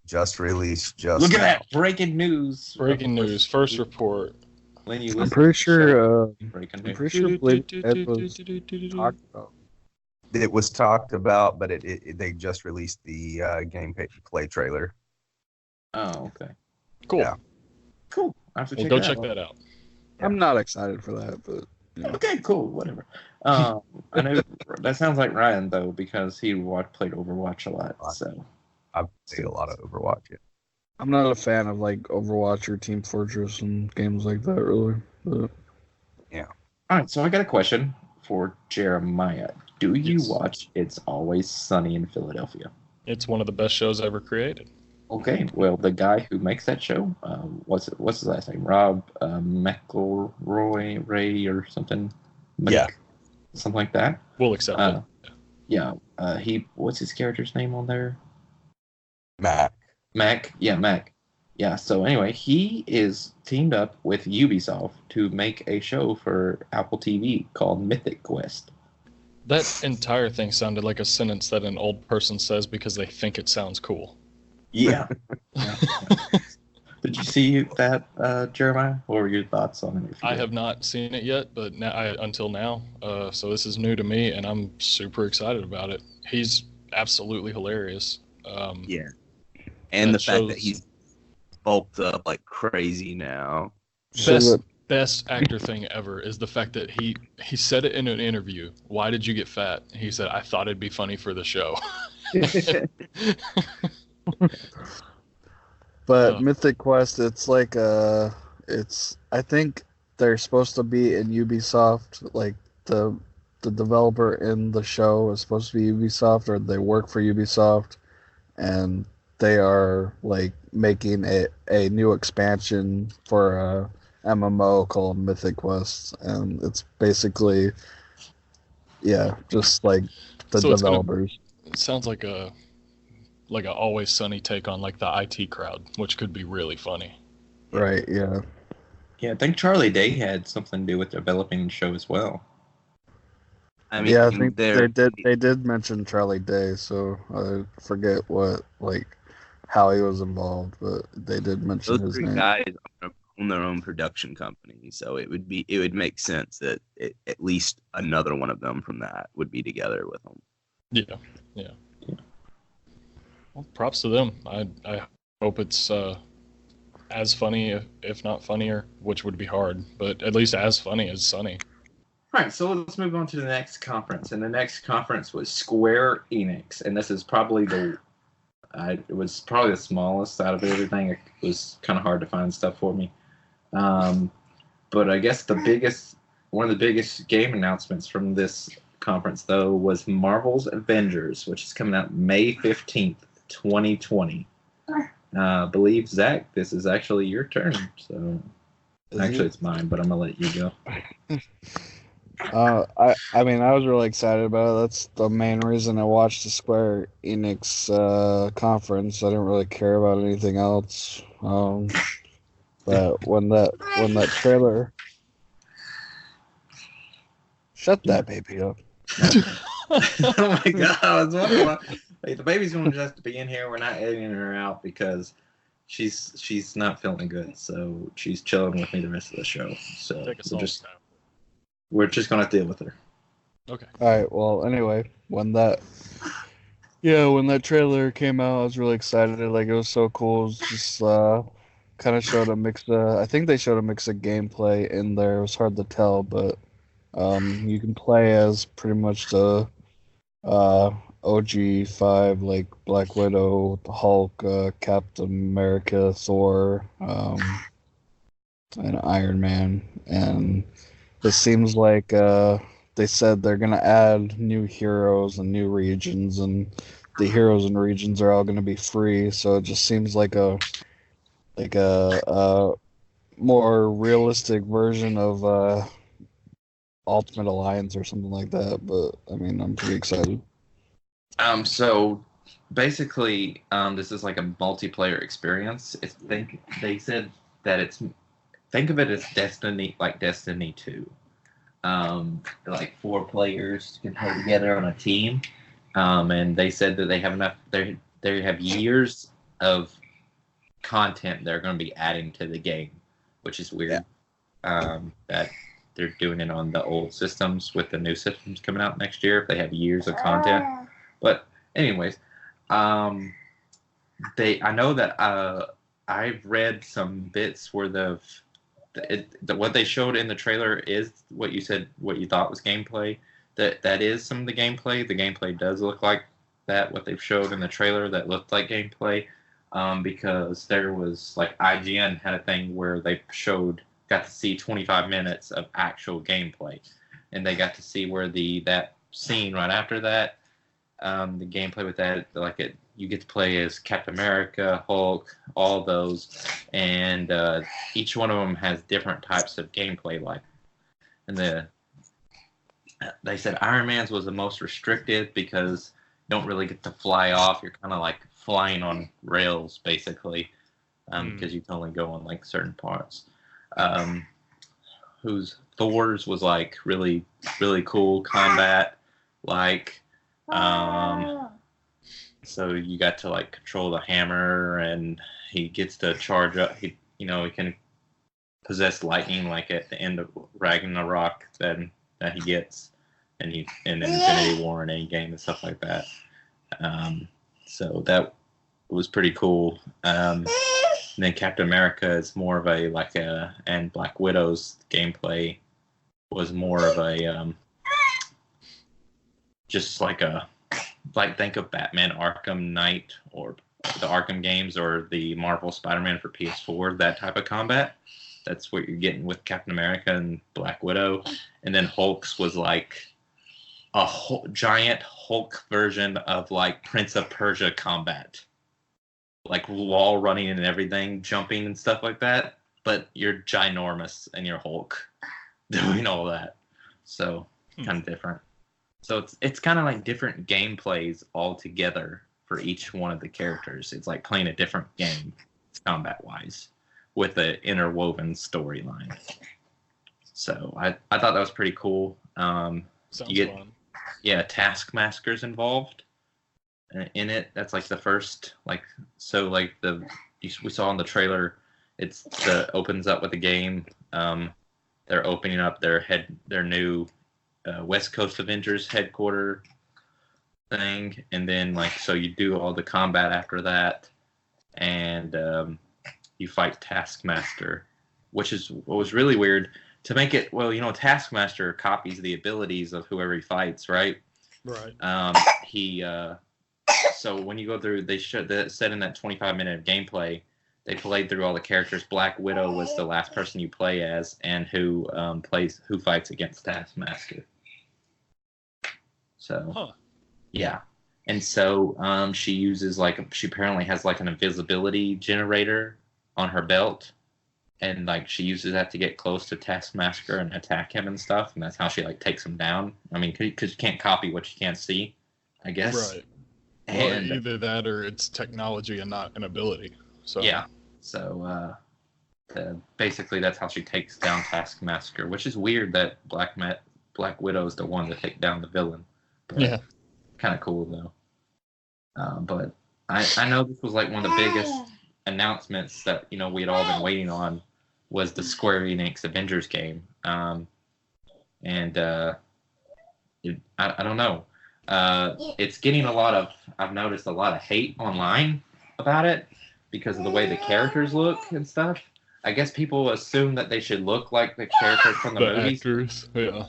Just released. Look at that breaking news! Breaking news. First report. I'm pretty sure. Breaking It was talked about. It was talked about, but they just released the gameplay trailer. Oh, okay. Cool. Yeah. Cool. I have to check go that check out. that out. I'm not excited for that, but Okay, cool. Whatever. I know that sounds like Ryan though, because he played Overwatch a lot. So I've played a lot of Overwatch. Yeah. I'm not a fan of like Overwatch or Team Fortress and games like that, really. But yeah. All right. So I got a question for Jeremiah. Do you watch It's Always Sunny in Philadelphia? It's one of the best shows ever created. Okay. Well, the guy who makes that show, what's his last name? Rob Ray or something. Something like that. We'll accept it. Yeah. What's his character's name on there? Mac. Yeah, Mac. Yeah, so anyway, he is teamed up with Ubisoft to make a show for Apple TV called Mythic Quest. That entire thing sounded like a sentence that an old person says because they think it sounds cool. Yeah. Did you see that, Jeremiah? What were your thoughts on it? I have not seen it yet, but until now. So this is new to me, and I'm super excited about it. He's absolutely hilarious. Yeah. And the fact that he's bulked up like crazy now. Best actor thing ever is the fact that he said it in an interview. Why did you get fat? He said, I thought it'd be funny for the show. But Mythic Quest, it's like I think they're supposed to be in Ubisoft, like the developer in the show is supposed to be Ubisoft, or they work for Ubisoft, and they are like making a new expansion for a MMO called Mythic Quest, and it's basically just like the So developers. It sounds like a Always Sunny take on like the IT crowd, which could be really funny. Right, yeah. Yeah, I think Charlie Day had something to do with developing the show as well. I mean, Yeah, I think they did mention Charlie Day, so I forget how he was involved, but they did mention those his three name. guys own their own production company, so it would make sense that at least another one of them from that would be together with them. Yeah. Well, props to them. I hope it's as funny, if not funnier, which would be hard, but at least as funny as Sunny. All right, so let's move on to the next conference, and the next conference was Square Enix, and this is probably it was probably the smallest out of everything. It was kind of hard to find stuff for me, but I guess one of the biggest game announcements from this conference, though, was Marvel's Avengers, which is coming out May 15th, 2020. I believe, Zach, this is actually your turn. So actually, it's mine, but I'm gonna let you go. I mean, I was really excited about it. That's the main reason I watched the Square Enix conference. I didn't really care about anything else. But when that trailer, shut that baby up. Oh my god! I was wondering why. Like, the baby's going to just be in here. We're not editing her out because she's not feeling good. So she's chilling with me the rest of the show. So we're just going to deal with her. Okay. All right. Well, anyway, when that trailer came out, I was really excited. Like, it was so cool. It was just kind of showed a mix. I think they showed a mix of gameplay in there. It was hard to tell, but you can play as pretty much the OG5, like Black Widow, Hulk, Captain America, Thor, and Iron Man. And it seems like they said they're gonna add new heroes and new regions, and the heroes and regions are all gonna be free. So it just seems like a more realistic version of Ultimate Alliance or something like that. But I mean, I'm pretty excited. So basically, this is like a multiplayer experience. They said that think of it as Destiny, like Destiny 2. Like 4 players can play together on a team. And they said that they have enough. They have years of content they're going to be adding to the game, which is weird. Yeah. That they're doing it on the old systems with the new systems coming out next year. If they have years of content. But anyways, I know that I've read some bits where what they showed in the trailer is what you said, what you thought was gameplay. That is some of the gameplay. The gameplay does look like that. What they've showed in the trailer that looked like gameplay, because there was like IGN had a thing where they got to see 25 minutes of actual gameplay, and they got to see where that scene right after that. The gameplay with that, you get to play as Captain America, Hulk, all those, and each one of them has different types of gameplay. And they said Iron Man's was the most restricted because you don't really get to fly off. You're kind of like flying on rails, basically, because you can only go on like certain parts. Whose Thor's was like really, really cool combat, like. So you got to like control the hammer, and he gets to charge up. He can possess lightning, like at the end of Ragnarok that he gets, and in Infinity War and Endgame and stuff like that. So that was pretty cool. And then Captain America is more of and Black Widow's gameplay was more of a just like a like think of Batman Arkham Knight or the Arkham games or the Marvel Spider-Man for PS4, that type of combat. That's what you're getting with Captain America and Black Widow. And then Hulk's was like a giant Hulk version of like Prince of Persia combat. Like wall running and everything, jumping and stuff like that. But you're ginormous and you're Hulk doing all that. So kind of different. So it's kind of like different gameplays all together for each one of the characters. It's like playing a different game, combat-wise, with an interwoven storyline. So I thought that was pretty cool. Sounds fun. Yeah, Taskmaster's involved in it. That's like the first, we saw in the trailer. Opens up with a game. They're opening up their new West Coast Avengers headquarter thing, and then so you do all the combat after that, and you fight Taskmaster, which is what was really weird to make it. Well, Taskmaster copies the abilities of whoever he fights, right? Right. So when you go through, they said in that 25-minute gameplay, they played through all the characters. Black Widow was the last person you play as, and who fights against Taskmaster. So, yeah, and so she uses she apparently has an invisibility generator on her belt, and she uses that to get close to Taskmaster and attack him and stuff, and that's how she takes him down. I mean, because you can't copy what you can't see, I guess. Right. And well, either that or it's technology and not an ability. So yeah. So basically, that's how she takes down Taskmaster, which is weird that Black Widow is the one to take down the villain. But yeah. Kind of cool though. But I know this was one of the biggest announcements that we had all been waiting on, was the Square Enix Avengers game. I don't know. It's getting I've noticed a lot of hate online about it because of the way the characters look and stuff. I guess people assume that they should look like the characters from the movies. Actors, yeah.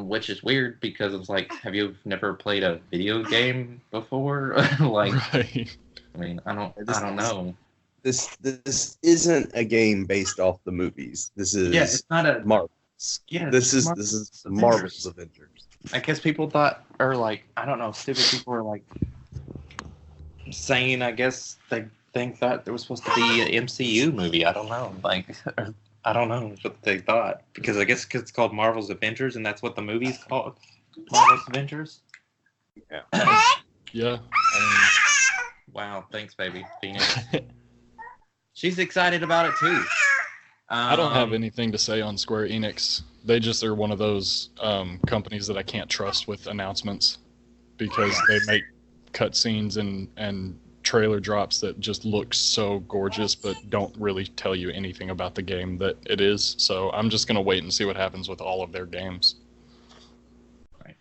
Which is weird because it's have you never played a video game before? Right. I mean, I don't know. This isn't a game based off the movies. This is it's not a Marvel. Yeah, this is Marvel's Avengers. I guess people thought, or I don't know, stupid people were saying, I guess they thought there was supposed to be an MCU movie. I don't know, I don't know what they thought, because I guess it's called Marvel's Avengers, and that's what the movie's called, Marvel's Avengers. Yeah. Yeah. Wow, thanks, baby. Phoenix. She's excited about it too. I don't have anything to say on Square Enix. They just are one of those companies that I can't trust with announcements, because they make cutscenes and trailer drops that just look so gorgeous but don't really tell you anything about the game that it is. So I'm just going to wait and see what happens with all of their games. Right.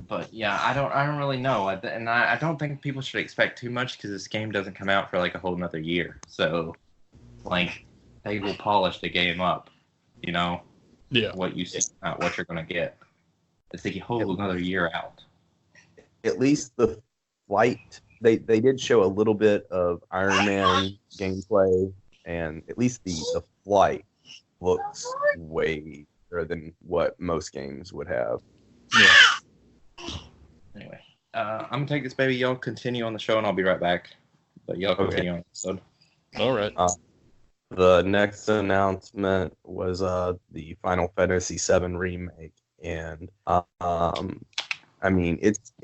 But yeah, I don't really know. And I don't think people should expect too much, because this game doesn't come out for a whole another year. So they will polish the game up, Yeah. What you see, not what you're going to get. It's a whole another year out. At least the flight, they did show a little bit of Iron Man gameplay, and at least the flight looks way better than what most games would have. Yeah. Anyway, I'm going to take this baby. Y'all continue on the show, and I'll be right back. But y'all continue on the episode. All right. The next announcement was the Final Fantasy VII remake, and I mean it's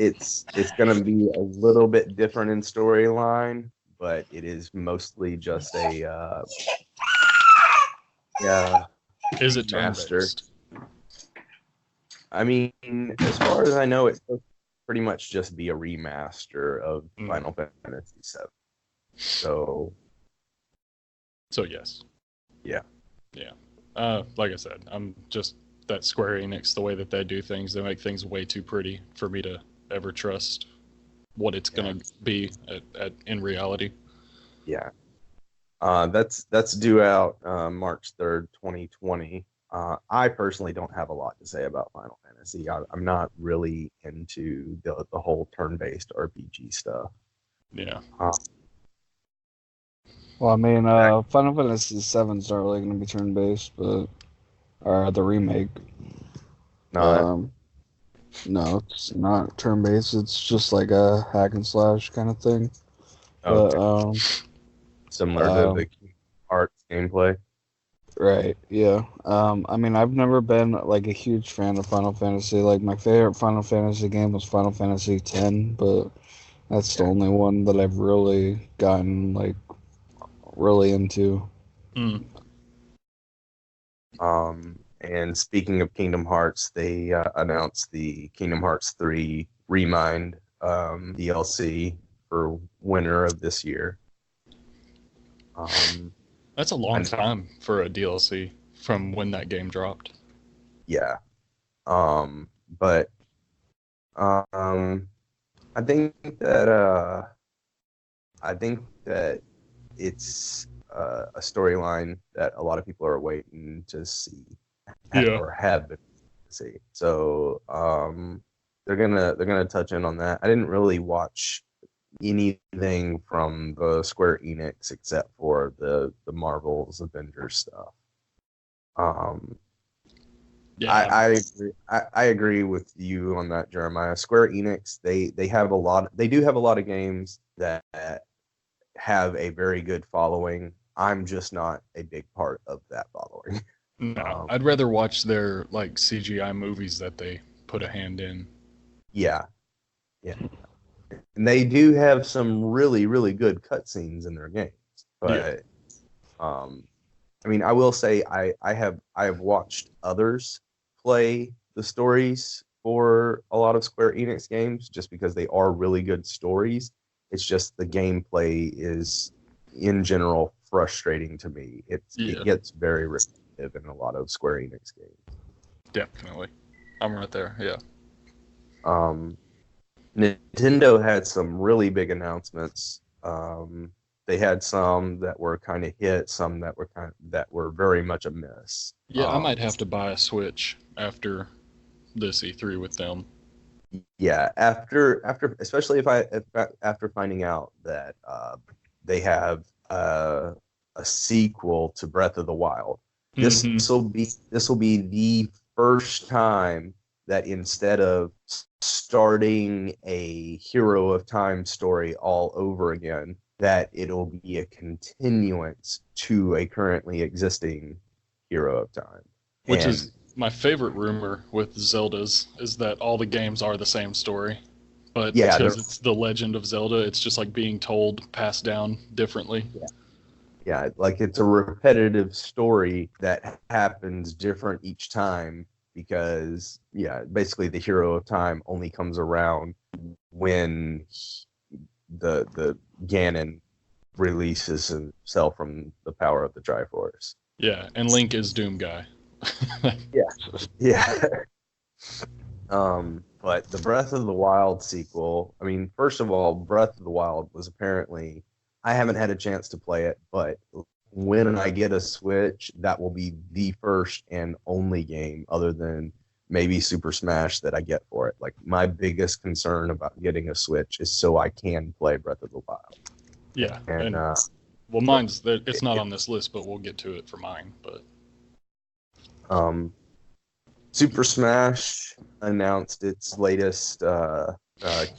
going to be a little bit different in storyline, but it is mostly just a Is it master. turn-based? I mean, as far as I know, it's supposed to pretty much just be a remaster of Final Fantasy VII. So yes. Yeah. Like I said, I'm just that Square Enix, the way that they do things, they make things way too pretty for me to ever trust what it's going to be in reality. Yeah. That's due out March 3rd, 2020. I personally don't have a lot to say about Final Fantasy Fantasy. I'm not really into the whole turn-based RPG stuff. Yeah. Well, I mean, Final Fantasy VII's not really going to be turn-based, but or the remake. No, No, it's not turn-based. It's just like a hack and slash kind of thing. But similar to the Kingdom Hearts gameplay. right, yeah. I mean, I've never been like a huge fan of Final Fantasy. Like my favorite Final Fantasy game was Final Fantasy X, but that's the only one that I've really gotten like really into. Mm. And speaking of Kingdom Hearts, they announced the Kingdom Hearts 3 Remind DLC for winter of this year. That's a long time for a DLC from when that game dropped. Yeah. But I think that it's a storyline that a lot of people are waiting to see or have been to see. So they're gonna touch in on that. I didn't really watch anything from the Square Enix except for the Marvel's Avengers stuff. I agree. I agree with you on that, Jeremiah. Square Enix, they have a lot. They do have a lot of games that have a very good following. I'm just not a big part of that following. No, I'd rather watch their like CGI movies that they put a hand in. Yeah. And they do have some really, really good cutscenes in their games. But I mean, I will say I have watched others play the stories for a lot of Square Enix games just because they are really good stories. It's just the gameplay is in general frustrating to me. It gets very repetitive in a lot of Square Enix games. Definitely. I'm right there, yeah. Nintendo had some really big announcements. They had some that were kind of hits, some that were very much a miss. Yeah, I might have to buy a Switch after this E3 with them. Yeah, after especially after finding out that they have a sequel to Breath of the Wild. This will be the first time that instead of starting a Hero of Time story all over again, that it'll be a continuance to a currently existing Hero of Time. Which is my favorite rumor with Zelda's, is that all the games are the same story. But because it's the Legend of Zelda, it's just like being told, passed down differently. Yeah, like it's a repetitive story that happens different each time because, basically the Hero of Time only comes around when the Ganon releases himself from the power of the Triforce. Yeah, and Link is Doom Guy. Yeah. But the Breath of the Wild sequel, I mean, first of all, Breath of the Wild was apparently, I haven't had a chance to play it, but when I get a Switch, that will be the first and only game other than maybe Super Smash that I get for it. Like, my biggest concern about getting a Switch is so I can play Breath of the Wild. Yeah. And well, mine's, it's not on this list, but we'll get to it for mine. But Super Smash announced its latest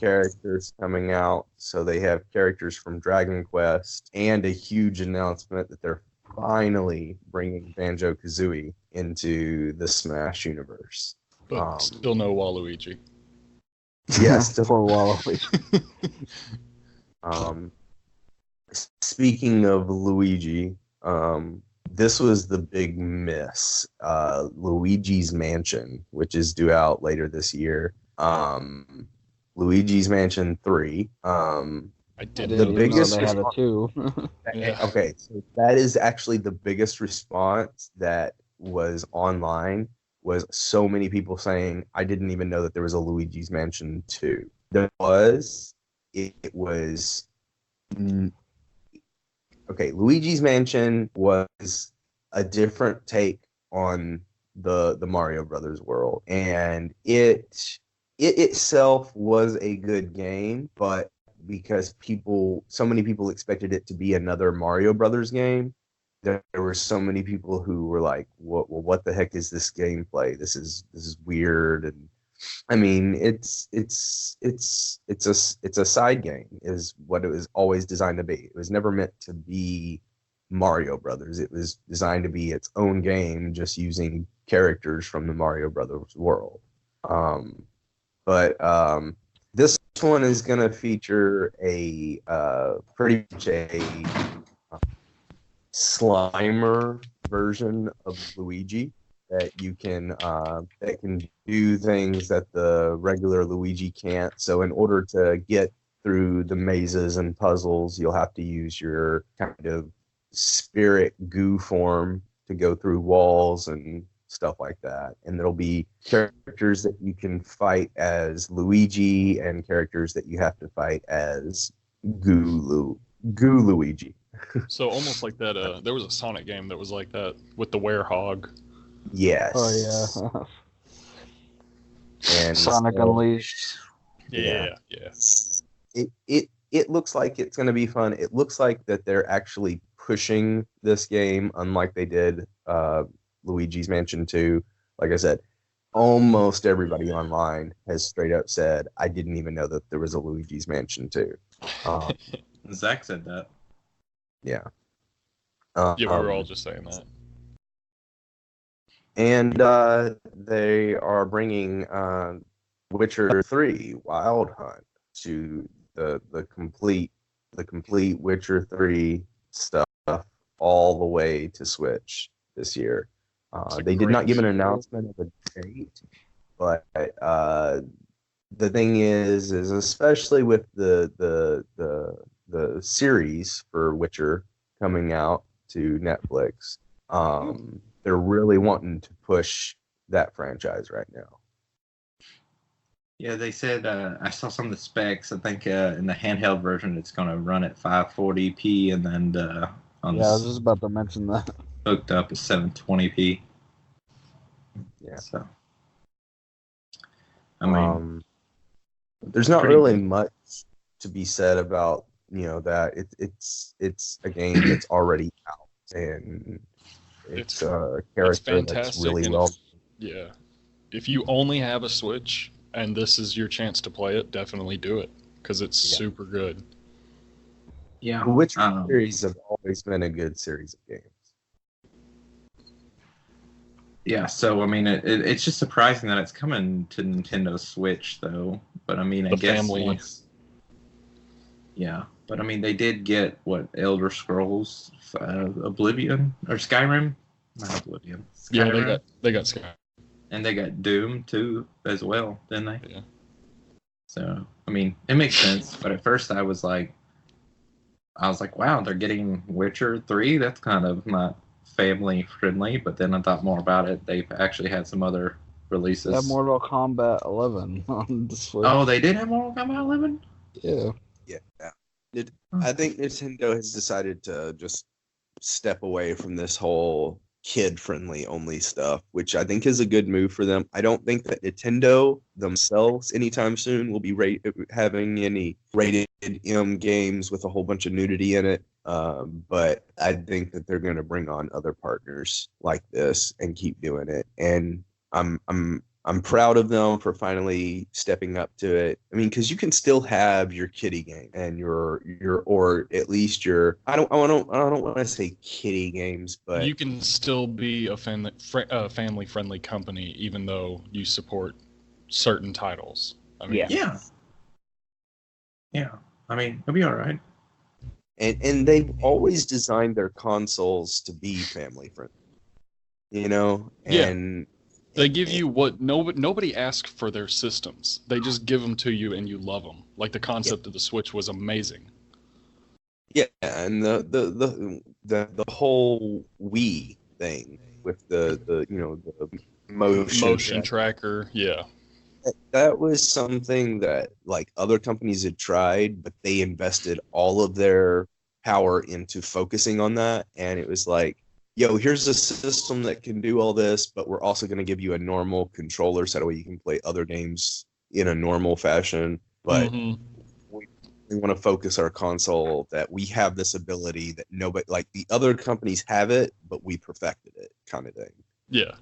characters coming out. So they have characters from Dragon Quest and a huge announcement that they're finally bringing Banjo-Kazooie into the Smash universe. But still no Waluigi. Yes, for Waluigi. Speaking of Luigi, this was the big miss. Luigi's Mansion, which is due out later this year. Luigi's Mansion 3. I didn't the biggest know they had it too. Okay, so that is actually the biggest response that was online, was so many people saying, I didn't even know that there was a Luigi's Mansion 2. There was. It was... Okay, Luigi's Mansion was a different take on the Mario Brothers world, and it itself was a good game, but because so many people expected it to be another Mario Brothers game, there were so many people who were like, what the heck is this gameplay? This is weird. And I mean, it's a side game is what it was always designed to be. It was never meant to be Mario Brothers. It was designed to be its own game, just using characters from the Mario Brothers world. But this one is going to feature a pretty much a Slimer version of Luigi that can do things that the regular Luigi can't. So in order to get through the mazes and puzzles, you'll have to use your kind of spirit goo form to go through walls and stuff like that. And there'll be characters that you can fight as Luigi and characters that you have to fight as Goo Luigi. So almost like that. There was a Sonic game that was like that with the werehog. Yes. Oh yeah. And Sonic Unleashed. Yeah. It looks like it's going to be fun. It looks like that they're actually pushing this game, unlike they did Luigi's Mansion 2. Like I said, almost everybody online has straight up said, I didn't even know that there was a Luigi's Mansion 2. Zach said that. Yeah. Yeah, we were all just saying that. And they are bringing Witcher 3 Wild Hunt to the complete Witcher 3 stuff all the way to Switch this year. They did not give an announcement of a date, but the thing is especially with the series for Witcher coming out to Netflix, they're really wanting to push that franchise right now. Yeah, they said, I saw some of the specs. I think in the handheld version, it's going to run at 540p, and then on I was just about to mention that. hooked up is 720p. Yeah. So, I mean, there's not pretty really good. much to be said about that. It's a game that's already out, and it's a character that's really well. Yeah, if you only have a Switch and this is your chance to play it, definitely do it because it's super good. Yeah. The Witcher series have always been a good series of games. Yeah, so I mean, it's just surprising that it's coming to Nintendo Switch, though. But I mean, I guess family. Yeah, but I mean, they did get Elder Scrolls, Oblivion or Skyrim, not Oblivion. Skyrim. Yeah, they got Skyrim. And they got Doom too, as well, didn't they? Yeah. So I mean, it makes sense. But at first, I was like, wow, they're getting Witcher 3. That's kind of not family friendly. But then I thought more about it. They've actually had some other releases. They have Mortal Kombat 11 on the Switch. Oh, they did have Mortal Kombat 11? Yeah. Yeah. I think Nintendo has decided to just step away from this whole kid-friendly only stuff, which I think is a good move for them. I don't think that Nintendo themselves anytime soon will be having any rated M games with a whole bunch of nudity in it. But I think that they're going to bring on other partners like this and keep doing it. And I'm proud of them for finally stepping up to it. I mean, because you can still have your kiddie game and your or at least your I don't want to say kiddie games, but you can still be a family friendly company even though you support certain titles. I mean, yeah. I mean, it'll be all right. And they've always designed their consoles to be family friendly, and. They give you what nobody asks for their systems. They just give them to you and you love them. Like the concept of the Switch was amazing. Yeah, and the whole Wii thing with the motion tracker. Yeah. That was something that like other companies had tried, but they invested all of their power into focusing on that, and it was like yo, here's a system that can do all this, but we're also going to give you a normal controller so that way you can play other games in a normal fashion. But we want to focus our console that we have this ability that nobody, like the other companies have it, but we perfected it, kind of thing. Yeah.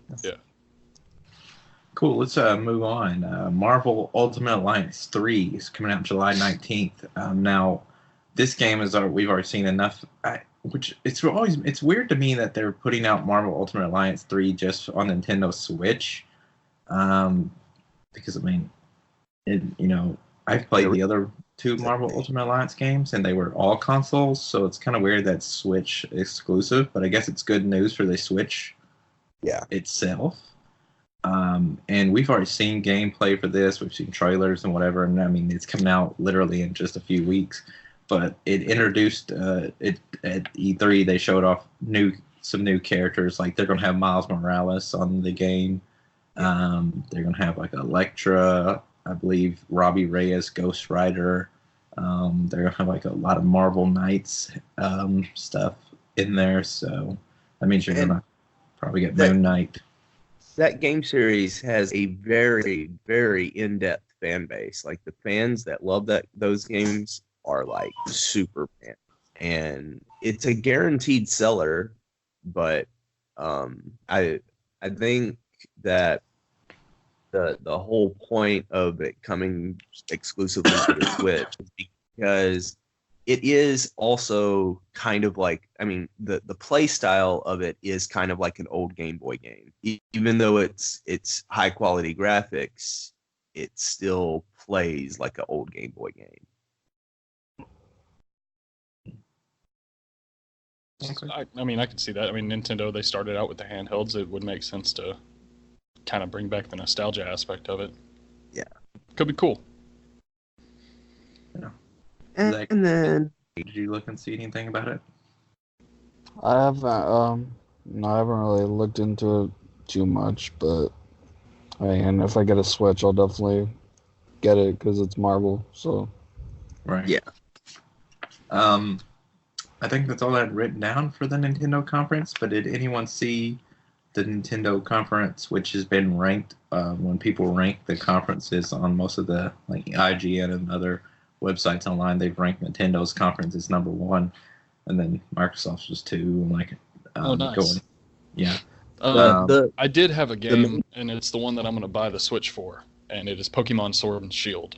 Cool. Let's move on. Marvel Ultimate Alliance 3 is coming out July 19th. Now, this game is we've already seen enough. Which it's weird to me that they're putting out Marvel Ultimate Alliance 3 just on Nintendo Switch. Because I mean, I've played the other two Marvel Ultimate Alliance games and they were all consoles, so it's kind of weird that Switch exclusive. But I guess it's good news for the Switch. Yeah. Itself. And we've already seen gameplay for this. We've seen trailers and whatever, and I mean it's coming out literally in just a few weeks. But it introduced it at E3. They showed off some new characters. Like they're gonna have Miles Morales on the game. They're gonna have like Elektra, I believe Robbie Reyes, Ghost Rider. They're gonna have like a lot of Marvel Knights stuff in there. So that means you're gonna probably get Moon Knight. That game series has a very, very in-depth fan base. Like the fans that love those games are like super fans, and it's a guaranteed seller. But I think that the whole point of it coming exclusively to the Switch is because it is also kind of like, I mean, the play style of it is kind of like an old Game Boy game. Even though it's high quality graphics, it still plays like an old Game Boy game. I mean, I could see that. I mean, Nintendo, they started out with the handhelds. It would make sense to kind of bring back the nostalgia aspect of it. Yeah. Could be cool. Yeah. And then, did you look and see anything about it? I haven't. No, I haven't really looked into it too much, but and if I get a Switch, I'll definitely get it because it's Marvel. So. Right. Yeah. I think that's all I had written down for the Nintendo conference. But did anyone see the Nintendo conference, which has been ranked when people rank the conferences on most of the like IGN and other websites online, they've ranked Nintendo's conference as number 1, and then Microsoft's just 2. And like, nice. Going, yeah. I did have a game, and it's the one that I'm going to buy the Switch for, and it is Pokemon Sword and Shield.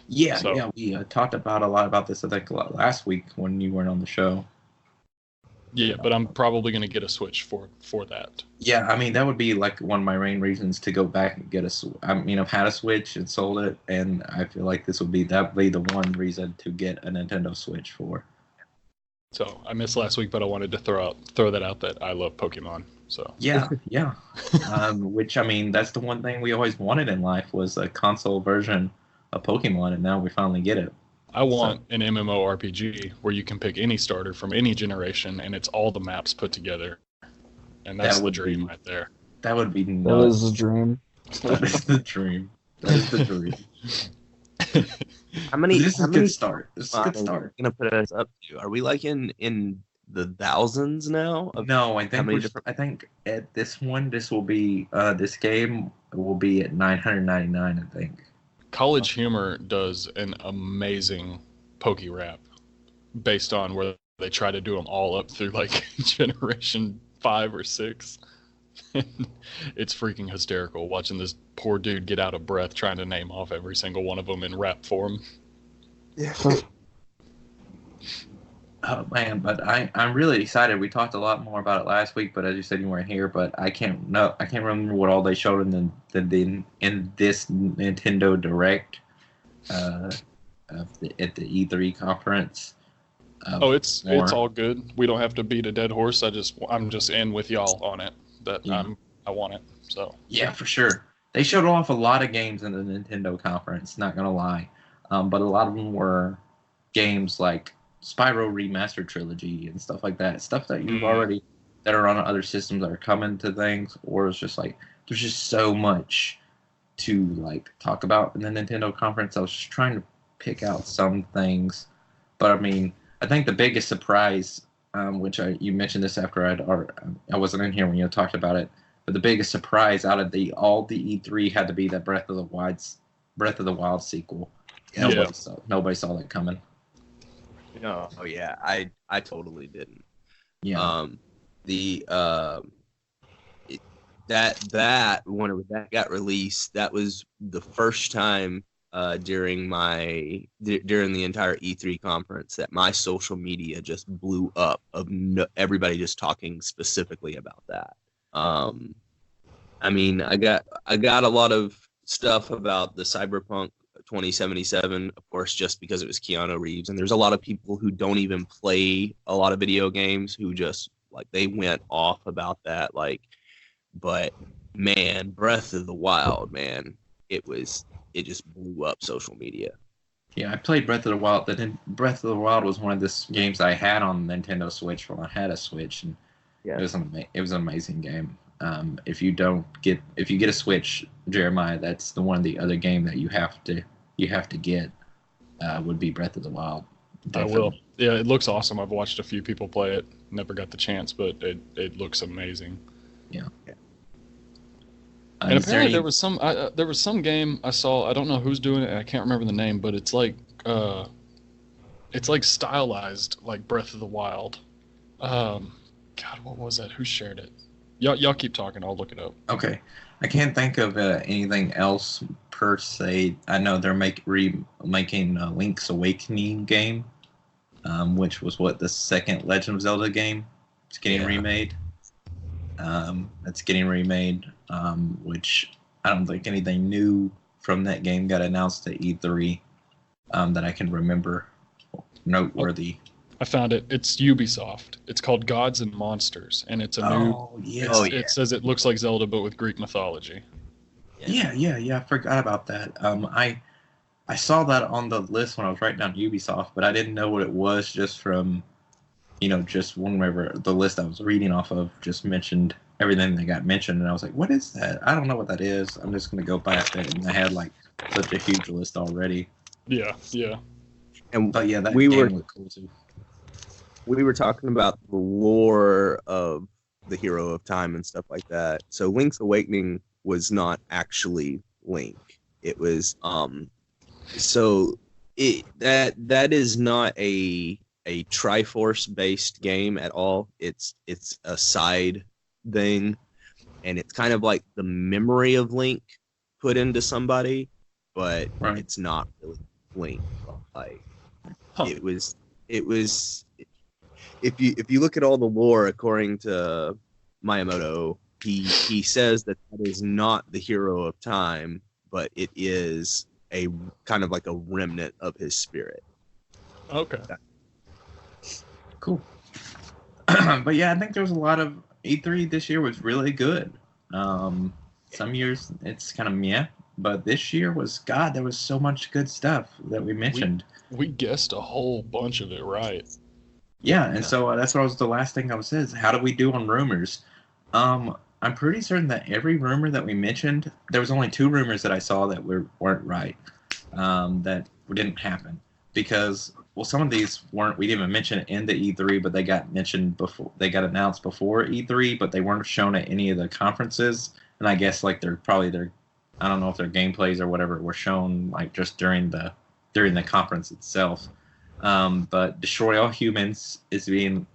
Yeah, so, we talked about a lot about this, I think, last week when you weren't on the show. Yeah, but I'm probably going to get a Switch for that. Yeah, I mean, that would be like one of my main reasons to go back and get I mean, I've had a Switch and sold it, and I feel like that would be the one reason to get a Nintendo Switch for. So I missed last week, but I wanted to throw that out that I love Pokemon. So yeah. Which, I mean, that's the one thing we always wanted in life was a console version of Pokemon, and now we finally get it. I want an MMORPG where you can pick any starter from any generation, and it's all the maps put together. And that's the dream right there. That would be nuts. That is the dream. That is the dream. That is the dream. This is a good start. This is a good start. Gonna put us up to? Are we like in the thousands now? No, I think at this one, this game will be at $999. I think. College Humor does an amazing Poke Rap based on where they try to do them all up through like generation 5 or 6. It's freaking hysterical watching this poor dude get out of breath trying to name off every single one of them in rap form. Yeah. Oh man, but I'm really excited. We talked a lot more about it last week, but as you said, you weren't here. But I can't remember what all they showed in this Nintendo Direct at the E3 conference. It's all good. We don't have to beat a dead horse. I'm just in with y'all on it. I want it. So yeah, for sure. They showed off a lot of games in the Nintendo conference. Not gonna lie, but a lot of them were games like Spyro Remastered Trilogy and stuff like that. Stuff that you've already that are on other systems that are coming to things, or it's just like there's just so much to like talk about in the Nintendo conference. I was just trying to pick out some things, but I mean, I think the biggest surprise which you mentioned this after I wasn't in here when you talked about it, but the biggest surprise out of all the E3 had to be that Breath of the Wild sequel. Yeah. Nobody saw that coming. No, oh yeah, I totally didn't. Yeah. That when that got released, that was the first time during the entire E3 conference that my social media just blew up of everybody just talking specifically about that. I mean, I got a lot of stuff about the Cyberpunk 2077, of course, just because it was Keanu Reeves, and there's a lot of people who don't even play a lot of video games who just like they went off about that, like. But man, Breath of the Wild, man, it just blew up social media. Yeah, I played Breath of the Wild. Breath of the Wild was one of the games I had on Nintendo Switch when I had a Switch, and Yeah. it was an amazing game. If you get a Switch, Jeremiah, that's one of the other game that you have to get would be Breath of the Wild. Definitely. I will. Yeah, it looks awesome. I've watched a few people play it. Never got the chance, but it looks amazing. Yeah. And apparently there was some game I saw. I don't know who's doing it. And I can't remember the name, but it's like stylized like Breath of the Wild. God, what was that? Who shared it? Y'all keep talking. I'll look it up. Okay, I can't think of anything else per se. I know they're remaking Link's Awakening game, which was the second Legend of Zelda game. It's getting remade. It's getting remade, which I don't think anything new from that game got announced at E3 that I can remember noteworthy. I found it. It's Ubisoft. It's called Gods and Monsters, and it's a new. Yes. It says it looks like Zelda, but with Greek mythology. Yeah. I forgot about that. I saw that on the list when I was writing down Ubisoft, but I didn't know what it was just from, just whenever the list I was reading off of just mentioned everything that got mentioned, and I was like, what is that? I don't know what that is. I'm just going to go back it, and I had like such a huge list already. Yeah. But yeah, that we game were looked cool too. We were talking about the lore of the Hero of Time and stuff like that. So Link's Awakening was not actually Link. It was that is not a Triforce based game at all. It's a side thing, and it's kind of like the memory of Link put into somebody, but it's not really Link. Like it was if you look at all the lore according to Miyamoto, he says that is not the Hero of Time, but it is a kind of like a remnant of his spirit. Okay. Cool. But yeah, I think there was a lot of E3 this year was really good. Some years it's kind of meh, but this year there was so much good stuff that we mentioned. We guessed a whole bunch of it right. Yeah, and so that's what was the last thing I was saying. How do we do on rumors? I'm pretty certain that every rumor that we mentioned, there was only 2 rumors that I saw that weren't right, that didn't happen. Because, some of these we didn't even mention it in the E3, but they got mentioned before, they got announced before E3, but they weren't shown at any of the conferences. And I guess like I don't know if their gameplays or whatever were shown like just during the conference itself. But Destroy All Humans is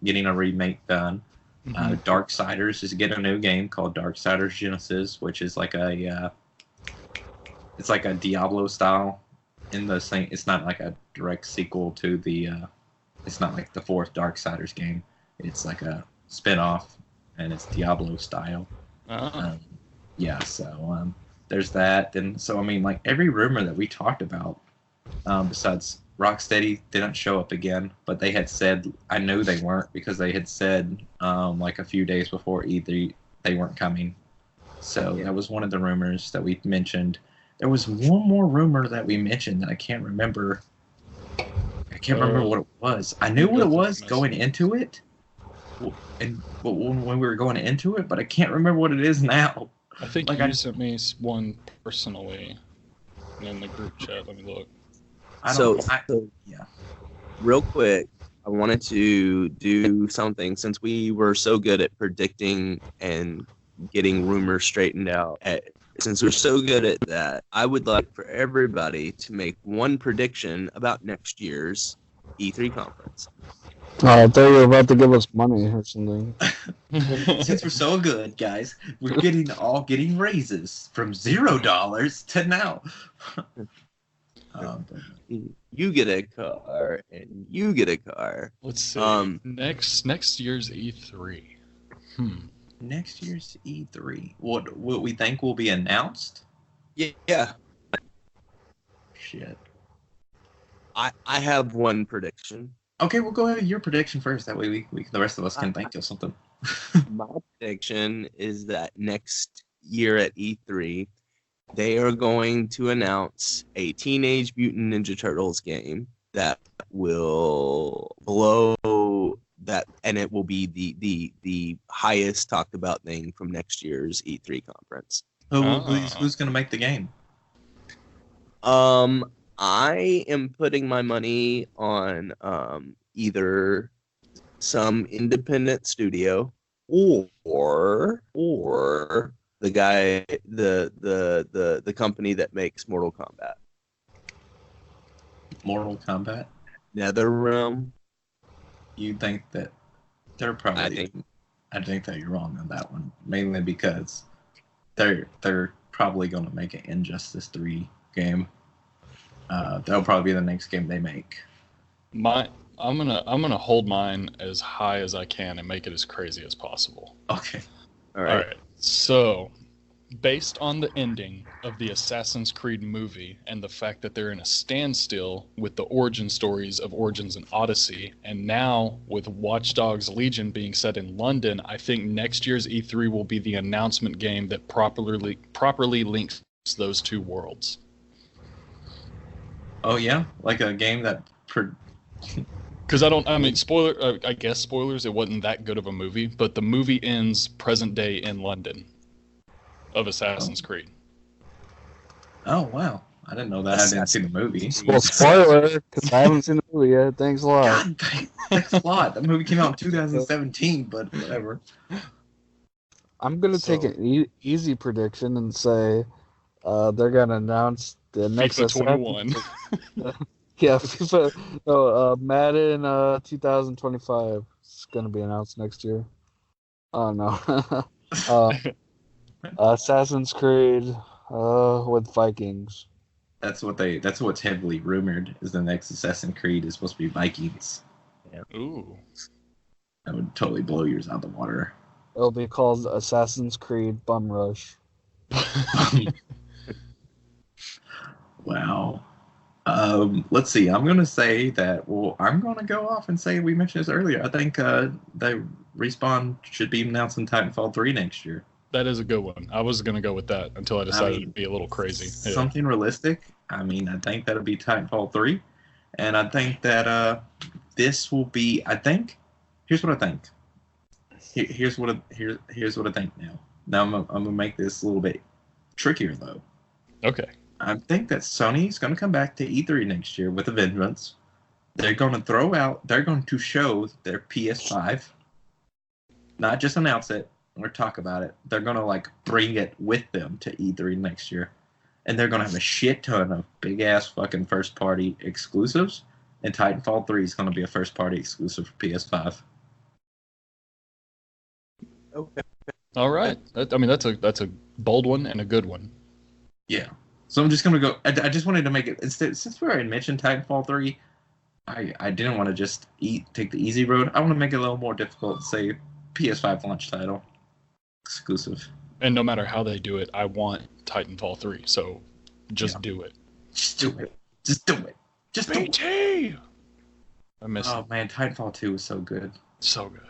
getting a remake done. Mm-hmm. Darksiders is getting a new game called Darksiders Genesis, which is like it's like a Diablo style in the same. It's not like a direct sequel to the. It's not like the 4th Darksiders game. It's like a spin-off, and it's Diablo style. So there's that. And so like every rumor that we talked about, besides Rocksteady didn't show up again, but they had said, I knew they weren't because they had said like a few days before E3 they weren't coming. So that was one of the rumors that we mentioned. There was one more rumor that we mentioned that I can't remember. I can't remember what it was. I knew what it was going into it, when we were going into it, but I can't remember what it is now. I think you sent me one personally in the group chat. Let me look. So, real quick, I wanted to do something since we were so good at predicting and getting rumors straightened out. Since we're so good at that, I would like for everybody to make one prediction about next year's E3 conference. I thought you were about to give us money or something. Since we're so good, guys, we're getting raises from $0 to now. You get a car, and you get a car. Let's see. Next year's E3. Next year's E3. What we think will be announced? Yeah. Shit. I have one prediction. Okay, we'll go ahead with your prediction first. That way we the rest of us can think of something. My prediction is that next year at E3, they are going to announce a Teenage Mutant Ninja Turtles game that will blow that, and it will be the highest talked about thing from next year's E3 conference. Who's going to make the game? I am putting my money on either some independent studio or the guy the company that makes Mortal Kombat. Mortal Kombat? NetherRealm. You think that they're probably I think that you're wrong on that one. Mainly because they're probably gonna make an Injustice 3 game. That'll probably be the next game they make. I'm gonna hold mine as high as I can and make it as crazy as possible. Okay. All right. So, based on the ending of the Assassin's Creed movie and the fact that they're in a standstill with the origin stories of Origins and Odyssey, and now with Watch Dogs Legion being set in London, I think next year's E3 will be the announcement game that properly links those two worlds. Oh yeah, like a game that. Because I guess spoilers, it wasn't that good of a movie, but the movie ends present day in London of Assassin's Creed. Oh, wow. I didn't know that. I didn't see the movie. Well, spoiler, because I haven't seen the movie yet. Thanks a lot. God, thanks a lot. That movie came out in 2017, but whatever. I'm going to take an easy prediction and say they're going to announce the next FIFA 21. Yeah, FIFA. No, Madden 2025 is going to be announced next year. Oh no. Assassin's Creed with Vikings. That's what's heavily rumored is the next Assassin's Creed is supposed to be Vikings. Yeah. Ooh. That would totally blow yours out the water. It'll be called Assassin's Creed Bum Rush. Wow. Let's see. I'm gonna say that. Well, I'm gonna go off and say we mentioned this earlier. I think they Respawn should be announcing Titanfall 3 next year. That is a good one. I was going to go with that until I decided to be a little crazy. Yeah. Something realistic. I mean, I think that'll be Titanfall 3, and I think that this will be. I think. Here's what I think. Here's what I think now. Now I'm gonna make this a little bit trickier though. Okay. I think that Sony's going to come back to E3 next year with a vengeance. They're going to show their PS5. Not just announce it or talk about it. They're going to bring it with them to E3 next year. And they're going to have a shit ton of big ass fucking first party exclusives. And Titanfall 3 is going to be a first party exclusive for PS5. Okay. All right. That's a bold one and a good one. Yeah. So I'm just going to go. I just wanted to make it. Since we already mentioned Titanfall 3, I didn't want to just take the easy road. I want to make it a little more difficult to say PS5 launch title. Exclusive. And no matter how they do it, I want Titanfall 3. So just do it. Just do it. Just do it. Just do it. I miss it. Oh, man. Titanfall 2 was so good. So good.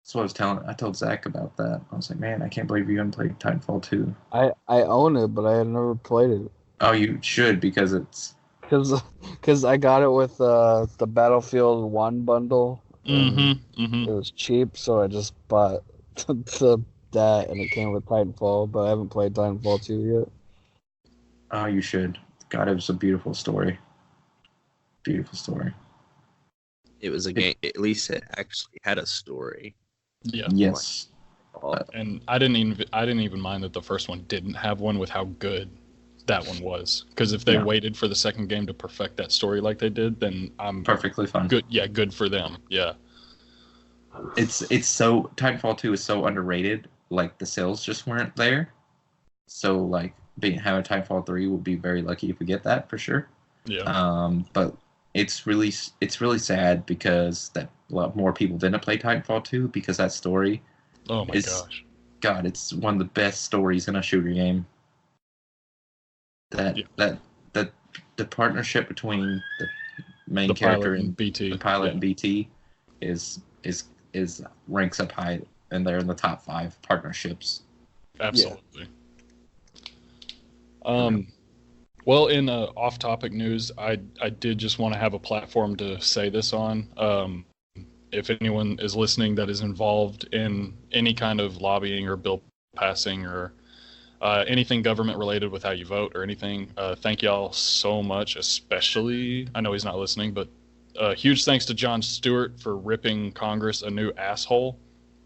That's what I told Zach about that. I was like, man, I can't believe you haven't played Titanfall 2. I own it, but I had never played it. Oh, you should, because it's... Because I got it with the Battlefield 1 bundle. It was cheap, so I just bought that, and it came with Titanfall, but I haven't played Titanfall 2 yet. Oh, you should. God, it was a beautiful story. Beautiful story. It was a game. At least it actually had a story. Yeah. Yes. And I didn't even mind that the first one didn't have one with how good that one was. Because if they waited for the second game to perfect that story like they did, then I'm Perfectly fine. good. Yeah, good for them. Yeah. It's so Titanfall 2 is so underrated. Like the sales just weren't there. So like having Titanfall 3 will be very lucky if we get that for sure. Yeah. But it's really sad because that a lot more people didn't play Titanfall 2 because that story. Oh my gosh. God, it's one of the best stories in a shooter game. The partnership between the main character and BT, the pilot and BT is ranks up high, and they're in the top 5 partnerships. Absolutely. Well, in off-topic news, I did just want to have a platform to say this on. If anyone is listening that is involved in any kind of lobbying or bill passing or anything government related with how you vote or anything, thank y'all so much. Especially, I know he's not listening, but huge thanks to Jon Stewart for ripping Congress a new asshole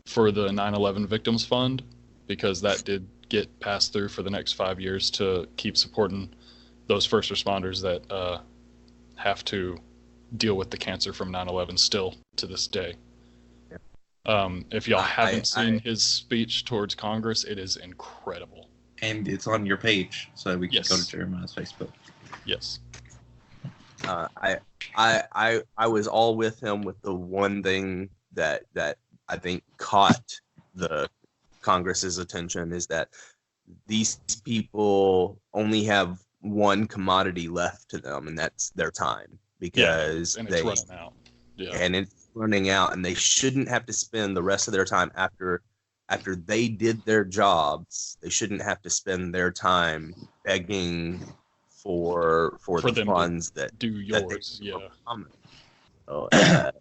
for the 9/11 Victims Fund, because that did get passed through for the next 5 years to keep supporting those first responders that have to deal with the cancer from 9/11 still to this day. If y'all haven't seen his speech towards Congress, it is incredible. And it's on your page, so we can go to Jeremiah's Facebook. Yes. I was all with him with the one thing that I think caught the Congress's attention is that these people only have one commodity left to them, and that's their time, because and it's running out. Yeah. And it's running out, and they shouldn't have to spend the rest of their time after they did their jobs. They shouldn't have to spend their time begging for the funds that do yours. So, I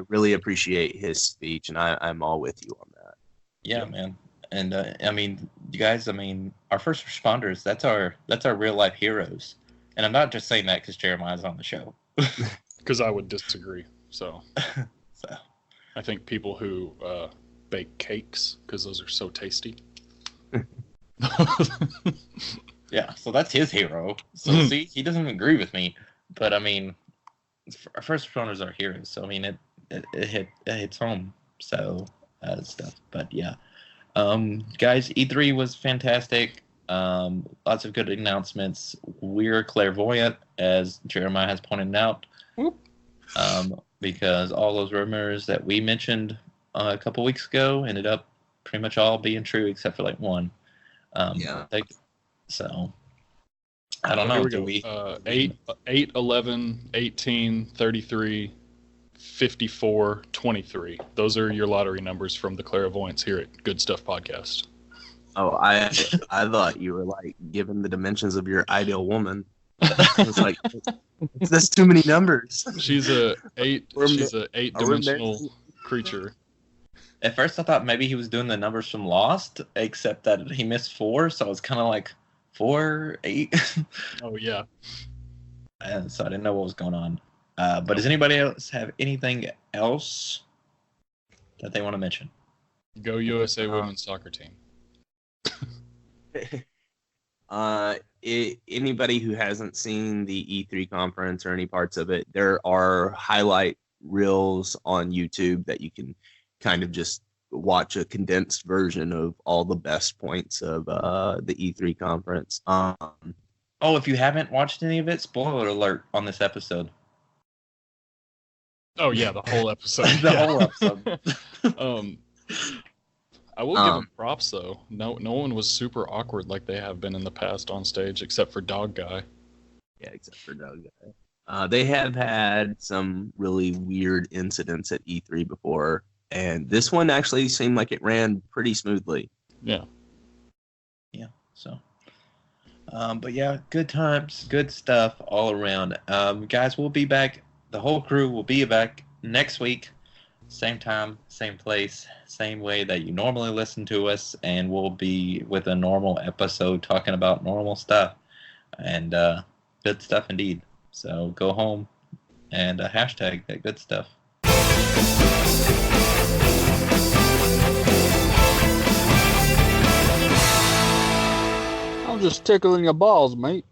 really appreciate his speech, and I'm all with you on that. Yeah, man. And I mean, you guys, our first responders, that's our real life heroes. And I'm not just saying that because Jeremiah's on the show. Because I would disagree. So I think people who bake cakes, because those are so tasty. Yeah, so that's his hero. So see, he doesn't agree with me. But our first responders are heroes. So it hits home. So stuff. But yeah. Guys, E3 was fantastic. Lots of good announcements. We're clairvoyant, as Jeremiah has pointed out. Whoop. Because all those rumors that we mentioned a couple weeks ago ended up pretty much all being true except for like one. So I don't know. Here we go. 8, 11, 18, 33, 54, 23. Those are your lottery numbers from the clairvoyants here at Good Stuff Podcast. Oh, I thought you were like giving the dimensions of your ideal woman. I was like, that's too many numbers. She's a 8-dimensional creature. At first, I thought maybe he was doing the numbers from Lost, except that he missed 4, so I was kind of like 4, 8. Oh yeah. And so I didn't know what was going on. But does anybody else have anything else that they want to mention? Go USA women's soccer team. Anybody who hasn't seen the E3 conference or any parts of it, there are highlight reels on YouTube that you can kind of just watch a condensed version of all the best points of the E3 conference. If you haven't watched any of it, spoiler alert on this episode. Oh yeah, the whole episode. Whole episode. I will give them props though. No one was super awkward like they have been in the past on stage, except for Dog Guy. Yeah, except for Dog Guy. They have had some really weird incidents at E3 before, and this one actually seemed like it ran pretty smoothly. Yeah. Yeah. So. But yeah, good times, good stuff all around. Guys, we'll be back. The whole crew will be back next week. Same time, same place, same way that you normally listen to us, and we'll be with a normal episode talking about normal stuff and good stuff indeed. So go home and hashtag that good stuff. I'm just tickling your balls, mate.